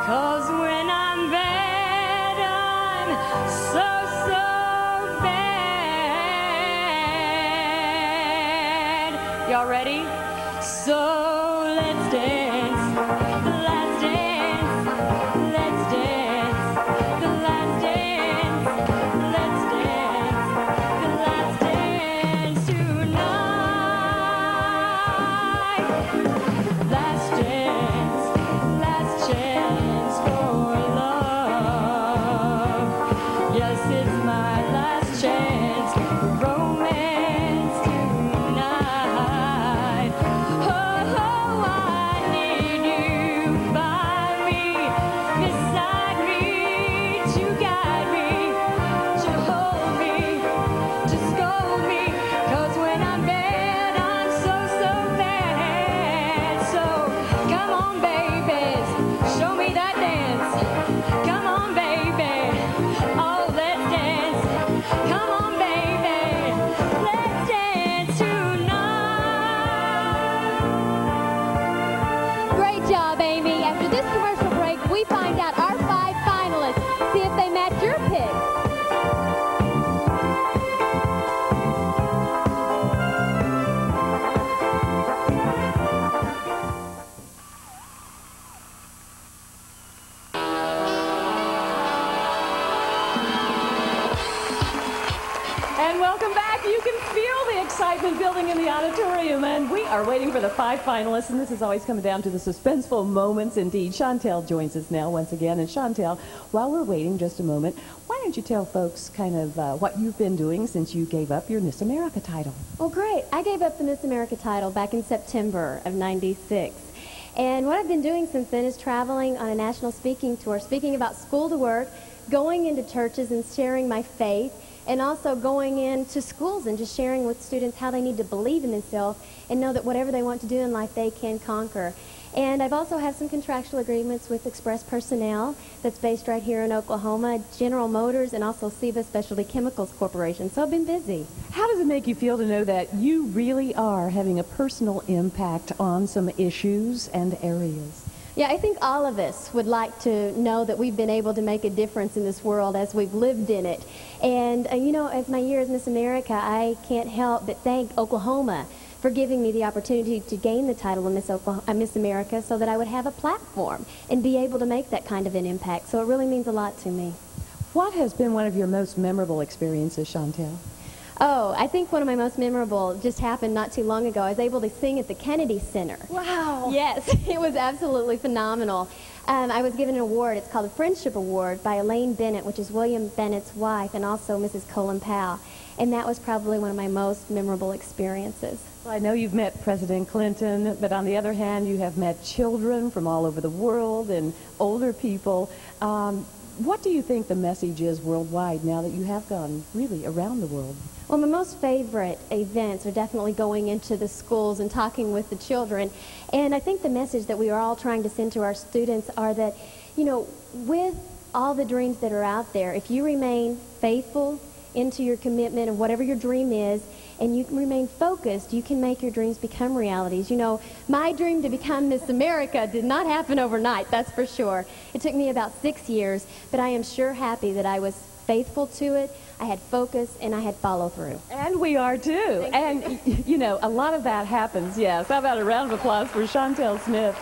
'cause when I'm bad, I'm so bad. Y'all ready? So let's dance, let's dance, let's dance, the last dance, let's dance, the last dance tonight. Last dance, last chance for love. Yes, it's my last chance for romance tonight. Oh, I need you by me, beside me, to guide me, to hold me, to scold me, 'cause when I'm bad, I'm so bad. So come on, babies, show me that dance. Come on, baby, oh, let's dance. Come on, baby, let's dance tonight. Great job, Amy. After this commercial break, we find out our 5 finalists. See if they match your pick. And welcome back. You can feel the excitement building in the auditorium, and we are waiting for the 5 finalists, and this is always coming down to the suspenseful moments indeed. Chantel joins us now once again, and Chantel, while we're waiting just a moment, why don't you tell folks kind of what you've been doing since you gave up your Miss America title? Well, great. I gave up the Miss America title back in September of '96. And what I've been doing since then is traveling on a national speaking tour, speaking about school to work, going into churches and sharing my faith, and also going into schools and just sharing with students how they need to believe in themselves and know that whatever they want to do in life, they can conquer. And I've also had some contractual agreements with Express Personnel that's based right here in Oklahoma, General Motors, and also SIVA Specialty Chemicals Corporation. So I've been busy. How does it make you feel to know that you really are having a personal impact on some issues and areas? Yeah, I think all of us would like to know that we've been able to make a difference in this world as we've lived in it. And, you know, as my year as Miss America, I can't help but thank Oklahoma for giving me the opportunity to gain the title of Miss America so that I would have a platform and be able to make that kind of an impact. So it really means a lot to me. What has been one of your most memorable experiences, Chantel? Oh, I think one of my most memorable just happened not too long ago. I was able to sing at the Kennedy Center. Wow. Yes, it was absolutely phenomenal. I was given an award. It's called the Friendship Award by Elaine Bennett, which is William Bennett's wife, and also Mrs. Colin Powell. And that was probably one of my most memorable experiences. Well, I know you've met President Clinton, but on the other hand, you have met children from all over the world and older people. What do you think the message is worldwide now that you have gone really around the world? Well, my most favorite events are definitely going into the schools and talking with the children. And I think the message that we are all trying to send to our students are that, you know, with all the dreams that are out there, if you remain faithful into your commitment of whatever your dream is, and you can remain focused, you can make your dreams become realities. You know, my dream to become Miss America did not happen overnight, that's for sure. It took me about 6 years, but I am sure happy that I was faithful to it, I had focus, and I had follow through. And we are too. And, you know, a lot of that happens, yes. How about a round of applause for Chantel Smith?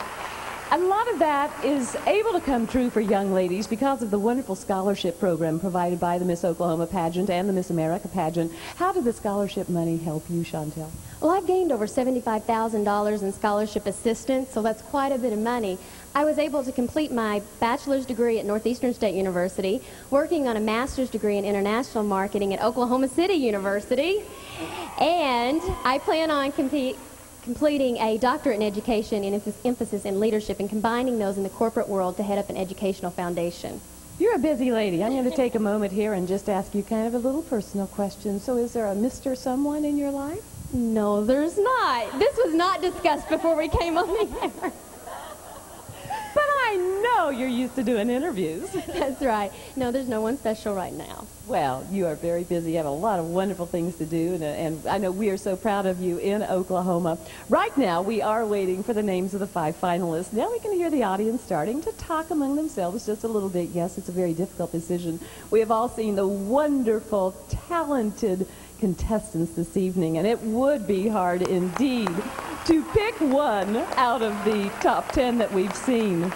A lot of that is able to come true for young ladies because of the wonderful scholarship program provided by the Miss Oklahoma Pageant and the Miss America Pageant. How did the scholarship money help you, Chantel? Well, I've gained over $75,000 in scholarship assistance, so that's quite a bit of money. I was able to complete my bachelor's degree at Northeastern State University, working on a master's degree in international marketing at Oklahoma City University, and I plan on completing a doctorate in education and emphasis in leadership and combining those in the corporate world to head up an educational foundation. You're a busy lady. I'm going to take a moment here and just ask you kind of a little personal question. So is there a Mr. Someone in your life? No, there's not. This was not discussed before we came on the air. But I know you're used to doing interviews. That's right. No, there's no one special right now. Well, you are very busy. You have a lot of wonderful things to do, and I know we are so proud of you in Oklahoma. Right now, we are waiting for the names of the 5 finalists. Now we can hear the audience starting to talk among themselves just a little bit. Yes, it's a very difficult decision. We have all seen the wonderful, talented contestants this evening, and it would be hard indeed to pick one out of the top 10 that we've seen.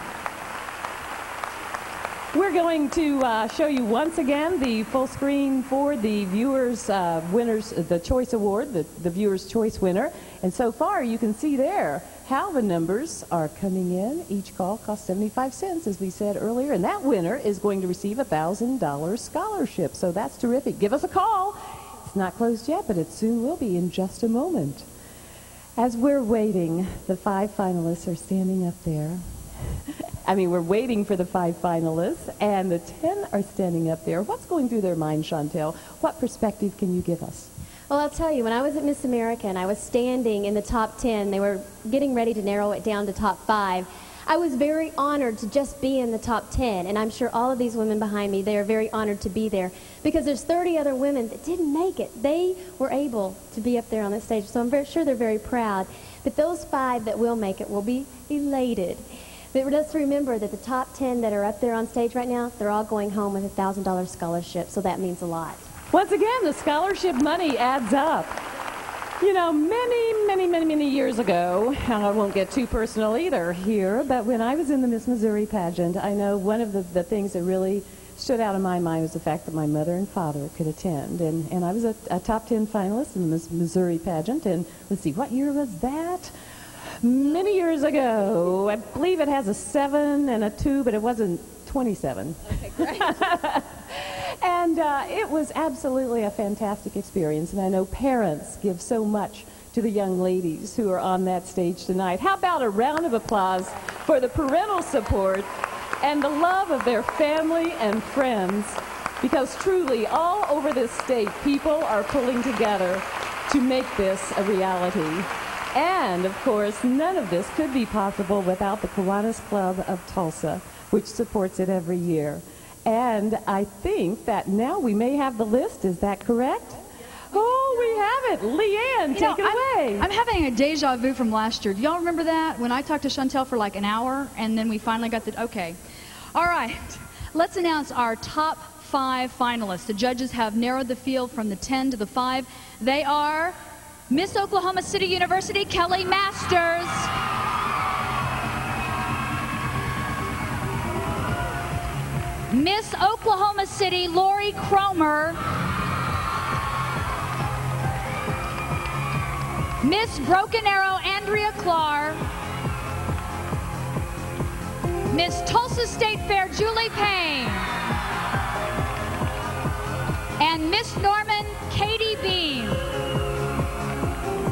We're going to show you once again the full screen for the viewers winners, the Choice Award, the Viewers' Choice winner. And so far you can see there how the numbers are coming in. Each call costs 75 cents, as we said earlier, and that winner is going to receive a $1,000 scholarship. So that's terrific. Give us a call. It's not closed yet, but it soon will be in just a moment. As we're waiting, the 5 finalists are standing up there. We're waiting for the 5 finalists, and the 10 are standing up there. What's going through their mind, Chantel? What perspective can you give us? Well, I'll tell you, when I was at Miss America and I was standing in the top 10, they were getting ready to narrow it down to top 5. I was very honored to just be in the top 10, and I'm sure all of these women behind me, they are very honored to be there because there's 30 other women that didn't make it. They were able to be up there on the stage, so I'm very sure they're very proud. But those 5 that will make it will be elated. But let's remember that the top 10 that are up there on stage right now, they're all going home with a $1,000 scholarship, so that means a lot. Once again, the scholarship money adds up. You know, many years ago, and I won't get too personal either here, but when I was in the Miss Missouri pageant, I know one of the things that really stood out in my mind was the fact that my mother and father could attend. And I was a top 10 finalist in the Miss Missouri pageant, and let's see, what year was that? Many years ago. I believe it has a 7 and a 2, but it wasn't 27. Okay, great. And it was absolutely a fantastic experience, and I know parents give so much to the young ladies who are on that stage tonight. How about a round of applause for the parental support and the love of their family and friends, because truly all over this state people are pulling together to make this a reality. And, of course, none of this could be possible without the Kiwanis Club of Tulsa, which supports it every year. And I think that now we may have the list. Is that correct? Oh, we have it. Leanne, take it away. I'm having a deja vu from last year. Do y'all remember that? When I talked to Chantel for like an hour, and then we finally got the... Okay. All right. Let's announce our top 5 finalists. The judges have narrowed the field from the 10 to the 5. They are Miss Oklahoma City University, Kelly Masters. Miss Oklahoma City, Lori Cromer. Miss Broken Arrow, Andrea Clark. Miss Tulsa State Fair, Julie Payne. And Miss Norman, Katie Beam.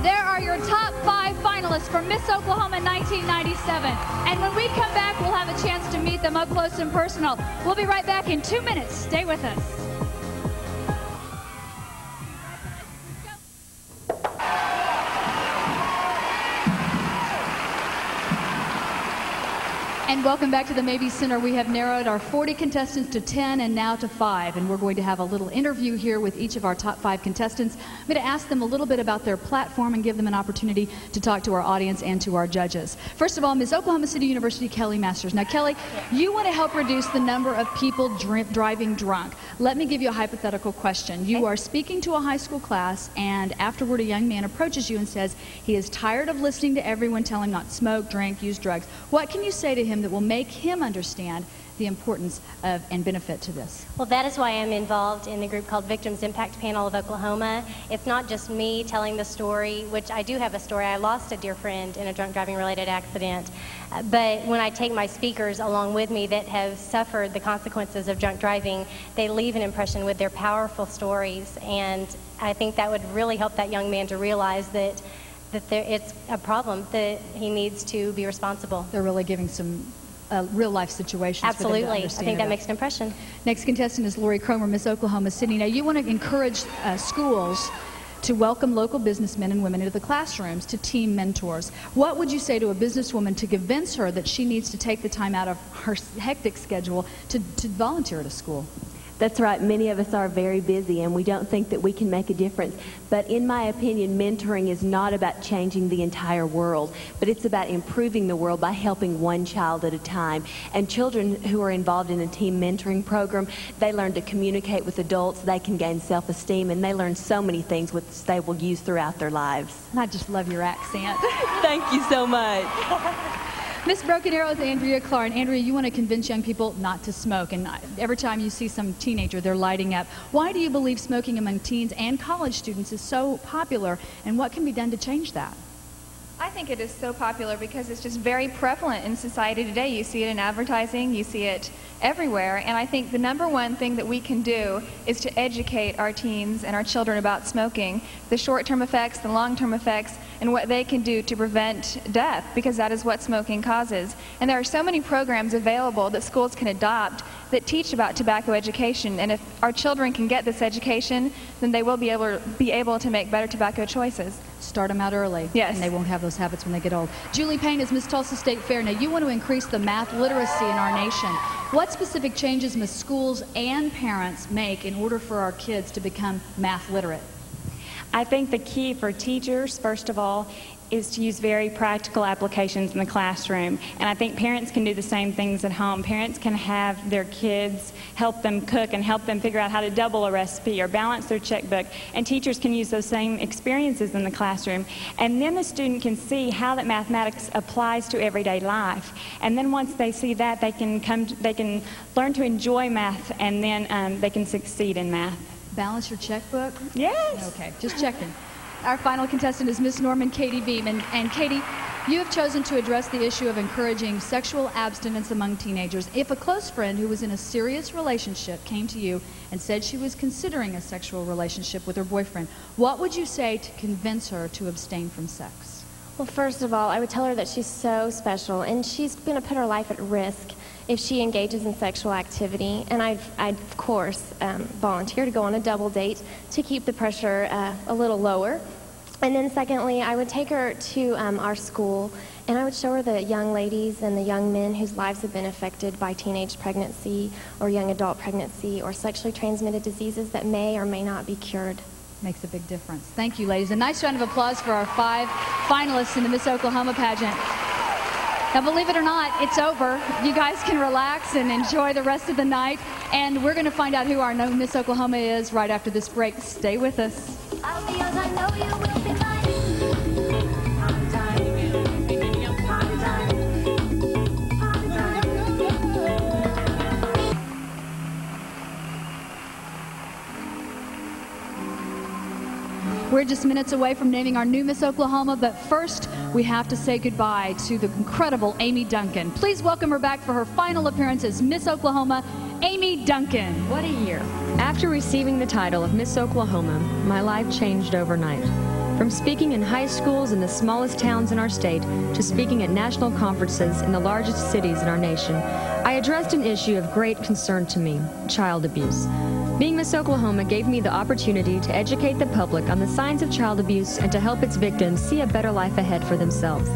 There are your top 5 finalists for Miss Oklahoma 1997. And when we come back, we'll have a chance to meet them up close and personal. We'll be right back in 2 minutes. Stay with us. And welcome back to the Mabee Center. We have narrowed our 40 contestants to 10 and now to 5. And we're going to have a little interview here with each of our top 5 contestants. I'm going to ask them a little bit about their platform and give them an opportunity to talk to our audience and to our judges. First of all, Miss Oklahoma City University, Kelly Masters. Now, Kelly, you want to help reduce the number of people driving drunk. Let me give you a hypothetical question. You are speaking to a high school class, and afterward a young man approaches you and says he is tired of listening to everyone tell him not to smoke, drink, use drugs. What can you say to him that will make him understand the importance of and benefit to this? Well, that is why I'm involved in the group called Victims Impact Panel of Oklahoma. It's not just me telling the story, which I do have a story. I lost a dear friend in a drunk driving related accident. But when I take my speakers along with me that have suffered the consequences of drunk driving, they leave an impression with their powerful stories. And I think that would really help that young man to realize that it's a problem, that he needs to be responsible. They're really giving some real life situations. Absolutely. For them to I understand think that about. makes an impression. Next contestant is Lori Cromer, Miss Oklahoma City. Now, you want to encourage schools to welcome local businessmen and women into the classrooms to team mentors. What would you say to a businesswoman to convince her that she needs to take the time out of her hectic schedule to volunteer at a school? That's right. Many of us are very busy and we don't think that we can make a difference. But in my opinion, mentoring is not about changing the entire world, but it's about improving the world by helping one child at a time. And children who are involved in a team mentoring program, they learn to communicate with adults, they can gain self-esteem, and they learn so many things which they will use throughout their lives. I just love your accent. Thank you so much. Miss Broken Arrow's Andrea Clark. Andrea, you want to convince young people not to smoke, and every time you see some teenager, they're lighting up. Why do you believe smoking among teens and college students is so popular, and what can be done to change that? I think it is so popular because it's just very prevalent in society today. You see it in advertising, you see it everywhere, and I think the number one thing that we can do is to educate our teens and our children about smoking, the short-term effects, the long-term effects, and what they can do to prevent death, because that is what smoking causes. And there are so many programs available that schools can adopt that teach about tobacco education, and if our children can get this education, then they will be able to make better tobacco choices. Start them out early. Yes. And they won't have those habits when they get old. Julie Payne is Miss Tulsa State Fair. Now, you want to increase the math literacy in our nation. What specific changes must schools and parents make in order for our kids to become math literate? I think the key for teachers, first of all, is to use very practical applications in the classroom. And I think parents can do the same things at home. Parents can have their kids help them cook and help them figure out how to double a recipe or balance their checkbook. And teachers can use those same experiences in the classroom. And then the student can see how that mathematics applies to everyday life. And then once they see that, they can learn to enjoy math, and then they can succeed in math. Balance your checkbook? Yes. Okay, just checking. Our final contestant is Miss Norman Katie Beam. And Katie, you have chosen to address the issue of encouraging sexual abstinence among teenagers. If a close friend who was in a serious relationship came to you and said she was considering a sexual relationship with her boyfriend, what would you say to convince her to abstain from sex? Well, first of all, I would tell her that she's so special and she's going to put her life at risk if she engages in sexual activity. And I'd of course, volunteer to go on a double date to keep the pressure a little lower. And then secondly, I would take her to our school, and I would show her the young ladies and the young men whose lives have been affected by teenage pregnancy or young adult pregnancy or sexually transmitted diseases that may or may not be cured. Makes a big difference. Thank you, ladies. A nice round of applause for our 5 finalists in the Miss Oklahoma pageant. Now, believe it or not, it's over. You guys can relax and enjoy the rest of the night. And we're going to find out who our new Miss Oklahoma is right after this break. Stay with us. I'll be yours, I know you will be mine. We're just minutes away from naming our new Miss Oklahoma, but first we have to say goodbye to the incredible Amy Duncan. Please welcome her back for her final appearance as Miss Oklahoma, Amy Duncan. What a year. After receiving the title of Miss Oklahoma, my life changed overnight. From speaking in high schools in the smallest towns in our state to speaking at national conferences in the largest cities in our nation, I addressed an issue of great concern to me, child abuse. Being Miss Oklahoma gave me the opportunity to educate the public on the signs of child abuse and to help its victims see a better life ahead for themselves.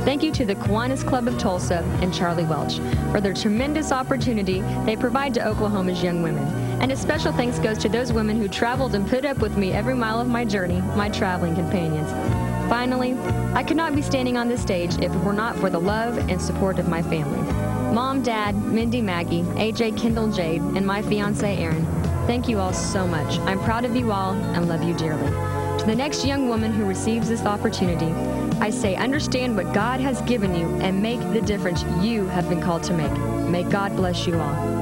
Thank you to the Kiwanis Club of Tulsa and Charlie Welch for their tremendous opportunity they provide to Oklahoma's young women. And a special thanks goes to those women who traveled and put up with me every mile of my journey, my traveling companions. Finally, I could not be standing on this stage if it were not for the love and support of my family. Mom, Dad, Mindy, Maggie, AJ, Kendall, Jade, and my fiance, Aaron. Thank you all so much. I'm proud of you all and love you dearly. To the next young woman who receives this opportunity, I say understand what God has given you and make the difference you have been called to make. May God bless you all.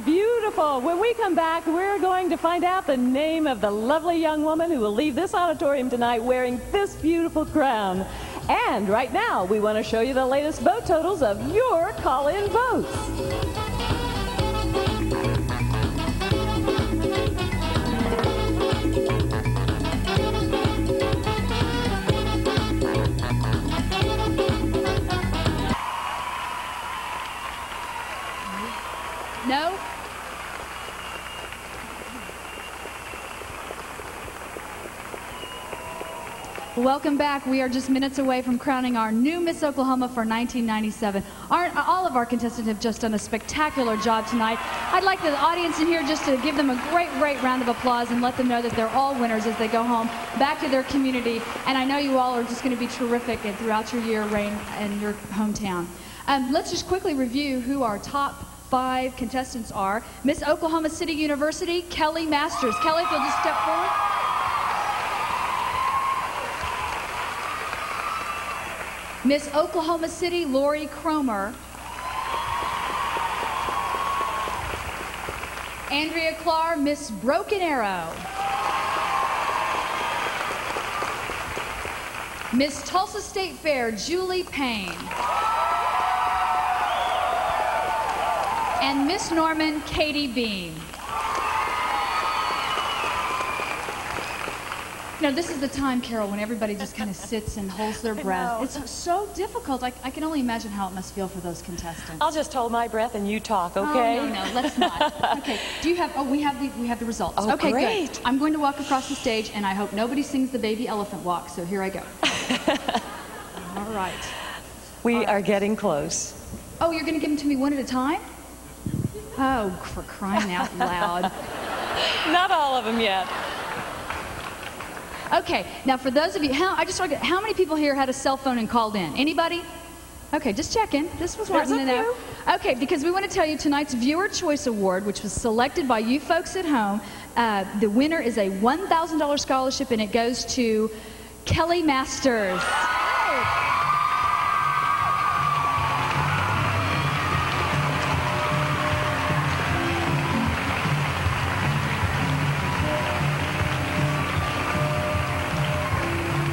Beautiful. When we come back, we're going to find out the name of the lovely young woman who will leave this auditorium tonight wearing this beautiful crown. And right now, we want to show you the latest vote totals of your call-in votes. No? Welcome back. We are just minutes away from crowning our new Miss Oklahoma for 1997. All of our contestants have just done a spectacular job tonight. I'd like the audience in here just to give them a great, great round of applause and let them know that they're all winners as they go home back to their community. And I know you all are just going to be terrific and throughout your year reign in your hometown. Let's just quickly review who our top 5 contestants are. Miss Oklahoma City University, Kelly Masters. Kelly, if you'll just step forward. Miss Oklahoma City, Lori Cromer. Andrea Clark, Miss Broken Arrow. Miss Tulsa State Fair, Julie Payne. And Miss Norman, Katie Beam. You know, this is the time, Carol, when everybody just kind of sits and holds their breath. It's so difficult. I can only imagine how it must feel for those contestants. I'll just hold my breath and you talk, okay? Oh, no, let's not. Okay, do you have, we have the results. Oh, okay, great. Good. I'm going to walk across the stage, and I hope nobody sings the baby elephant walk, so here I go. All right. We are getting close. Oh, you're going to give them to me one at a time? Oh, for crying out loud. Not all of them yet. Okay, now for those of you, how many people here had a cell phone and called in? Anybody? Okay, just checking. This was wanting to know. Okay, because we want to tell you tonight's Viewer Choice Award, which was selected by you folks at home. The winner is a $1,000 scholarship, and it goes to Kelly Masters.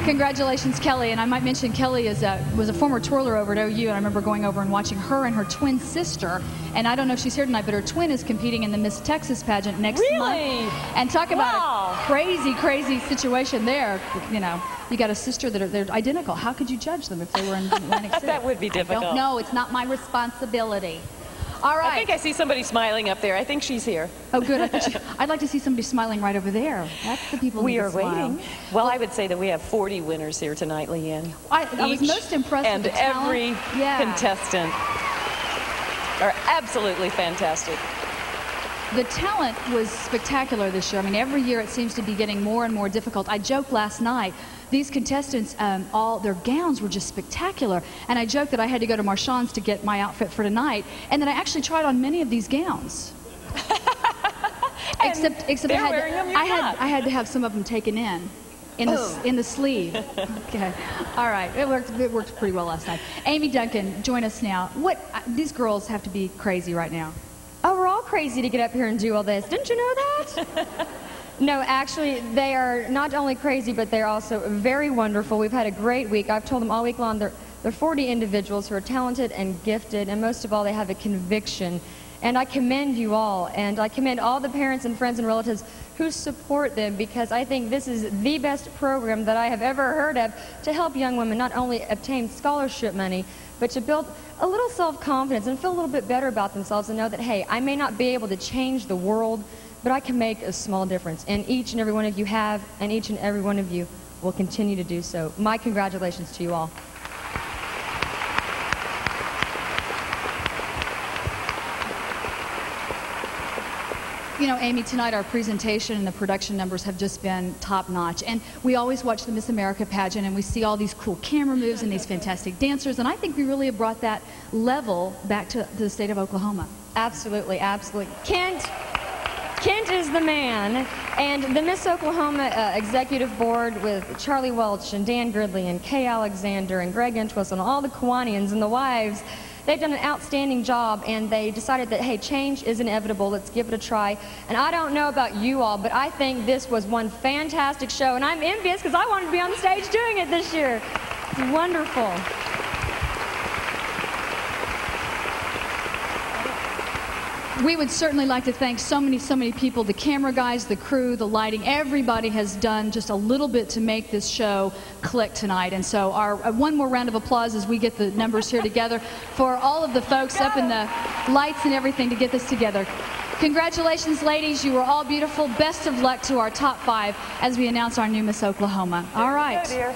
Congratulations, Kelly. And I might mention Kelly was a former twirler over at OU, and I remember going over and watching her and her twin sister. And I don't know if she's here tonight, but her twin is competing in the Miss Texas pageant next month. And talk about a crazy, crazy situation there. You know, you got a sister that they're identical. How could you judge them if they were in Atlantic City? That would be difficult. I don't know. It's not my responsibility. All right. I think I see somebody smiling up there. I think she's here. Oh, good. I'd like to see somebody smiling right over there. That's the people we who are waiting. Well, I would say that we have 40 winners here tonight, Leanne. I was most impressed and with the talent. every contestant are absolutely fantastic. The talent was spectacular this year. I mean, every year it seems to be getting more and more difficult. I joked last night, these contestants, all their gowns were just spectacular. And I joked that I had to go to Marchand's to get my outfit for tonight, and that I actually tried on many of these gowns. except I had to have some of them taken in the sleeve. Okay, all right, it worked pretty well last night. Amy Duncan, join us now. These girls have to be crazy right now. Oh, we're all crazy to get up here and do all this. Didn't you know that? No, actually, they are not only crazy, but they're also very wonderful. We've had a great week. I've told them all week long they're 40 individuals who are talented and gifted, and most of all, they have a conviction. And I commend you all, and I commend all the parents and friends and relatives who support them, because I think this is the best program that I have ever heard of to help young women not only obtain scholarship money, but to build a little self-confidence and feel a little bit better about themselves and know that, hey, I may not be able to change the world, but I can make a small difference. And each and every one of you have, and each and every one of you will continue to do so. My congratulations to you all. You know, Amy, tonight our presentation and the production numbers have just been top-notch. And we always watch the Miss America pageant, and we see all these cool camera moves and these fantastic dancers, and I think we really have brought that level back to the state of Oklahoma. Absolutely, absolutely. Kent is the man, and the Miss Oklahoma Executive Board with Charlie Welch and Dan Gridley and Kay Alexander and Greg Entwistle and all the Kiwanians and the wives, they've done an outstanding job, and they decided that, hey, change is inevitable. Let's give it a try. And I don't know about you all, but I think this was one fantastic show, and I'm envious because I wanted to be on the stage doing it this year. It's wonderful. We would certainly like to thank so many people, the camera guys, the crew, the lighting. Everybody has done just a little bit to make this show click tonight. And so our one more round of applause as we get the numbers here together for all of the folks up in the lights and everything to get this together. Congratulations, ladies. You were all beautiful. Best of luck to our top 5 as we announce our new Miss Oklahoma. All right.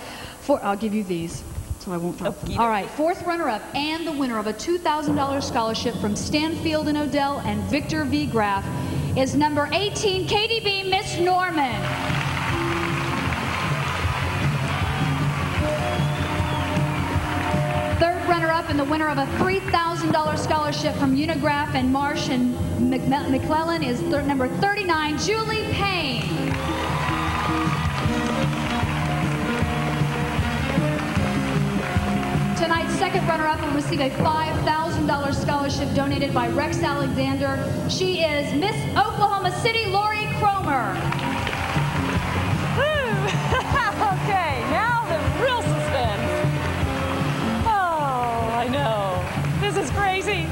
I'll give you these. So I won't drop them. All right, 4th runner-up and the winner of a $2,000 scholarship from Stanfield and Odell and Victor V. Graff is number 18, Katie B. Miss Norman. 3rd runner-up and the winner of a $3,000 scholarship from Unigraph and Marsh and McClellan is number 39, Julie Payne. Tonight's 2nd runner-up will receive a $5,000 scholarship donated by Rex Alexander. She is Miss Oklahoma City, Lori Cromer. Okay, now the real suspense. Oh, I know. This is crazy.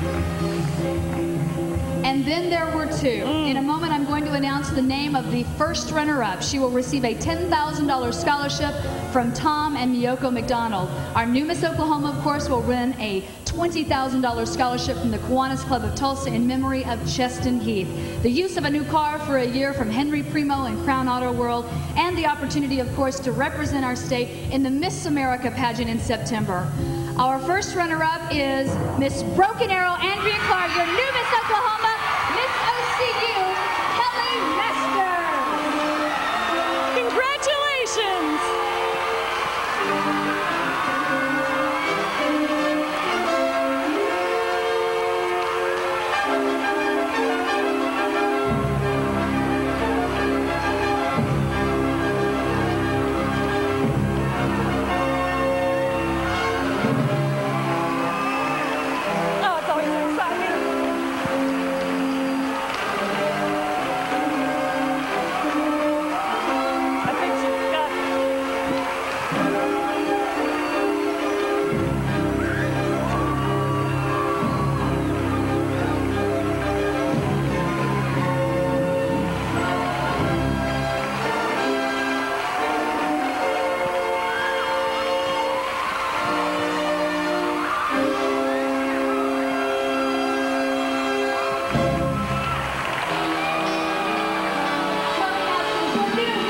And then there were 2. In a moment, I'm going to announce the name of the 1st runner-up. She will receive a $10,000 scholarship from Tom and Miyoko McDonald. Our new Miss Oklahoma, of course, will win a $20,000 scholarship from the Kiwanis Club of Tulsa in memory of Cheston Heath. The use of a new car for a year from Henry Primo and Crown Auto World, and the opportunity, of course, to represent our state in the Miss America pageant in September. Our 1st runner-up is Miss Broken Arrow, Andrea Clark, your new Miss Oklahoma, Miss OCU, Kelly Mester. Congratulations!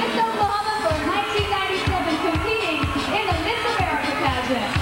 Miss Oklahoma for 1997 competing in the Miss America pageant.